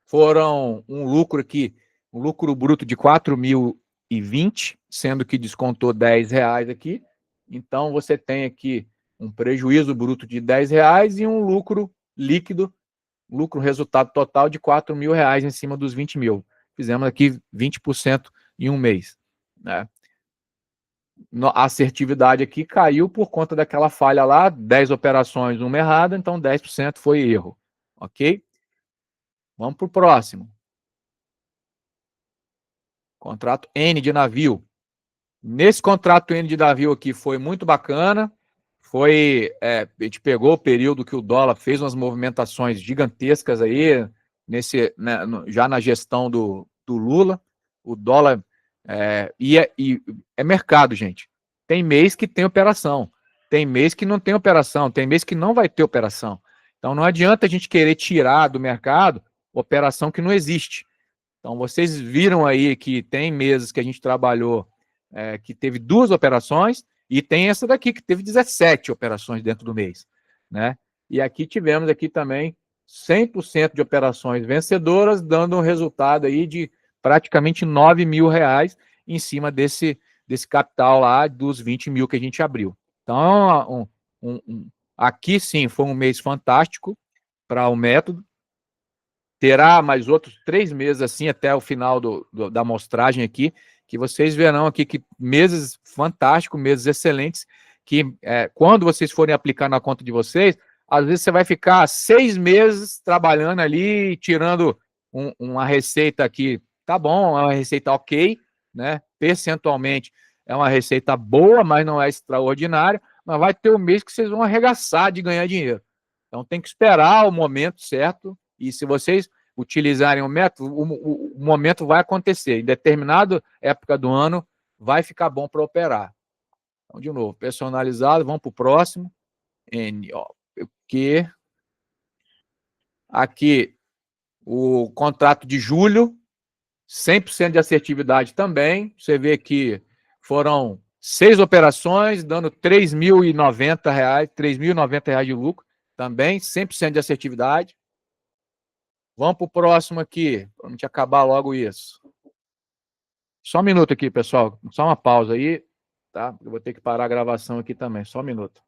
Foram um lucro aqui, um lucro bruto de 4.020, sendo que descontou R$10 aqui. Então, você tem aqui um prejuízo bruto de R$10 e um lucro líquido, lucro resultado total de R$4.000 em cima dos 20 mil. Fizemos aqui 20% em um mês, né? A assertividade aqui caiu por conta daquela falha lá, 10 operações, uma errada, então 10% foi erro, ok? Vamos para o próximo. Contrato N de navio. Nesse contrato N de navio aqui foi muito bacana. A gente pegou o período que o dólar fez umas movimentações gigantescas aí, já na gestão do Lula. O dólar é mercado, gente. Tem mês que tem operação, tem mês que não tem operação, tem mês que não vai ter operação. Então não adianta a gente querer tirar do mercado operação que não existe. Então vocês viram aí que tem meses que a gente trabalhou que teve 2 operações, e tem essa daqui, que teve 17 operações dentro do mês, né? E aqui tivemos aqui também 100% de operações vencedoras, dando um resultado aí de praticamente R$9.000 em cima desse capital lá, dos 20 mil que a gente abriu. Então, aqui sim, foi um mês fantástico para o método. Terá mais outros 3 meses assim, até o final da amostragem aqui, que vocês verão aqui que meses fantásticos, meses excelentes, que quando vocês forem aplicar na conta de vocês, às vezes você vai ficar 6 meses trabalhando ali, tirando uma receita aqui, tá bom, é uma receita ok, né? Percentualmente é uma receita boa, mas não é extraordinária, mas vai ter um mês que vocês vão arregaçar de ganhar dinheiro. Então tem que esperar o momento certo, e se vocês utilizarem o método, o momento vai acontecer. Em determinada época do ano, vai ficar bom para operar. Então, de novo, personalizado, vamos para o próximo. N, ó, Q. Aqui, o contrato de julho, 100% de assertividade também. Você vê que foram 6 operações, dando R$3.090, R$3.090 de lucro. Também, 100% de assertividade. Vamos para o próximo aqui, para a gente acabar logo isso. Só um minuto aqui, pessoal. Só uma pausa aí, tá? Eu vou ter que parar a gravação aqui também. Só um minuto.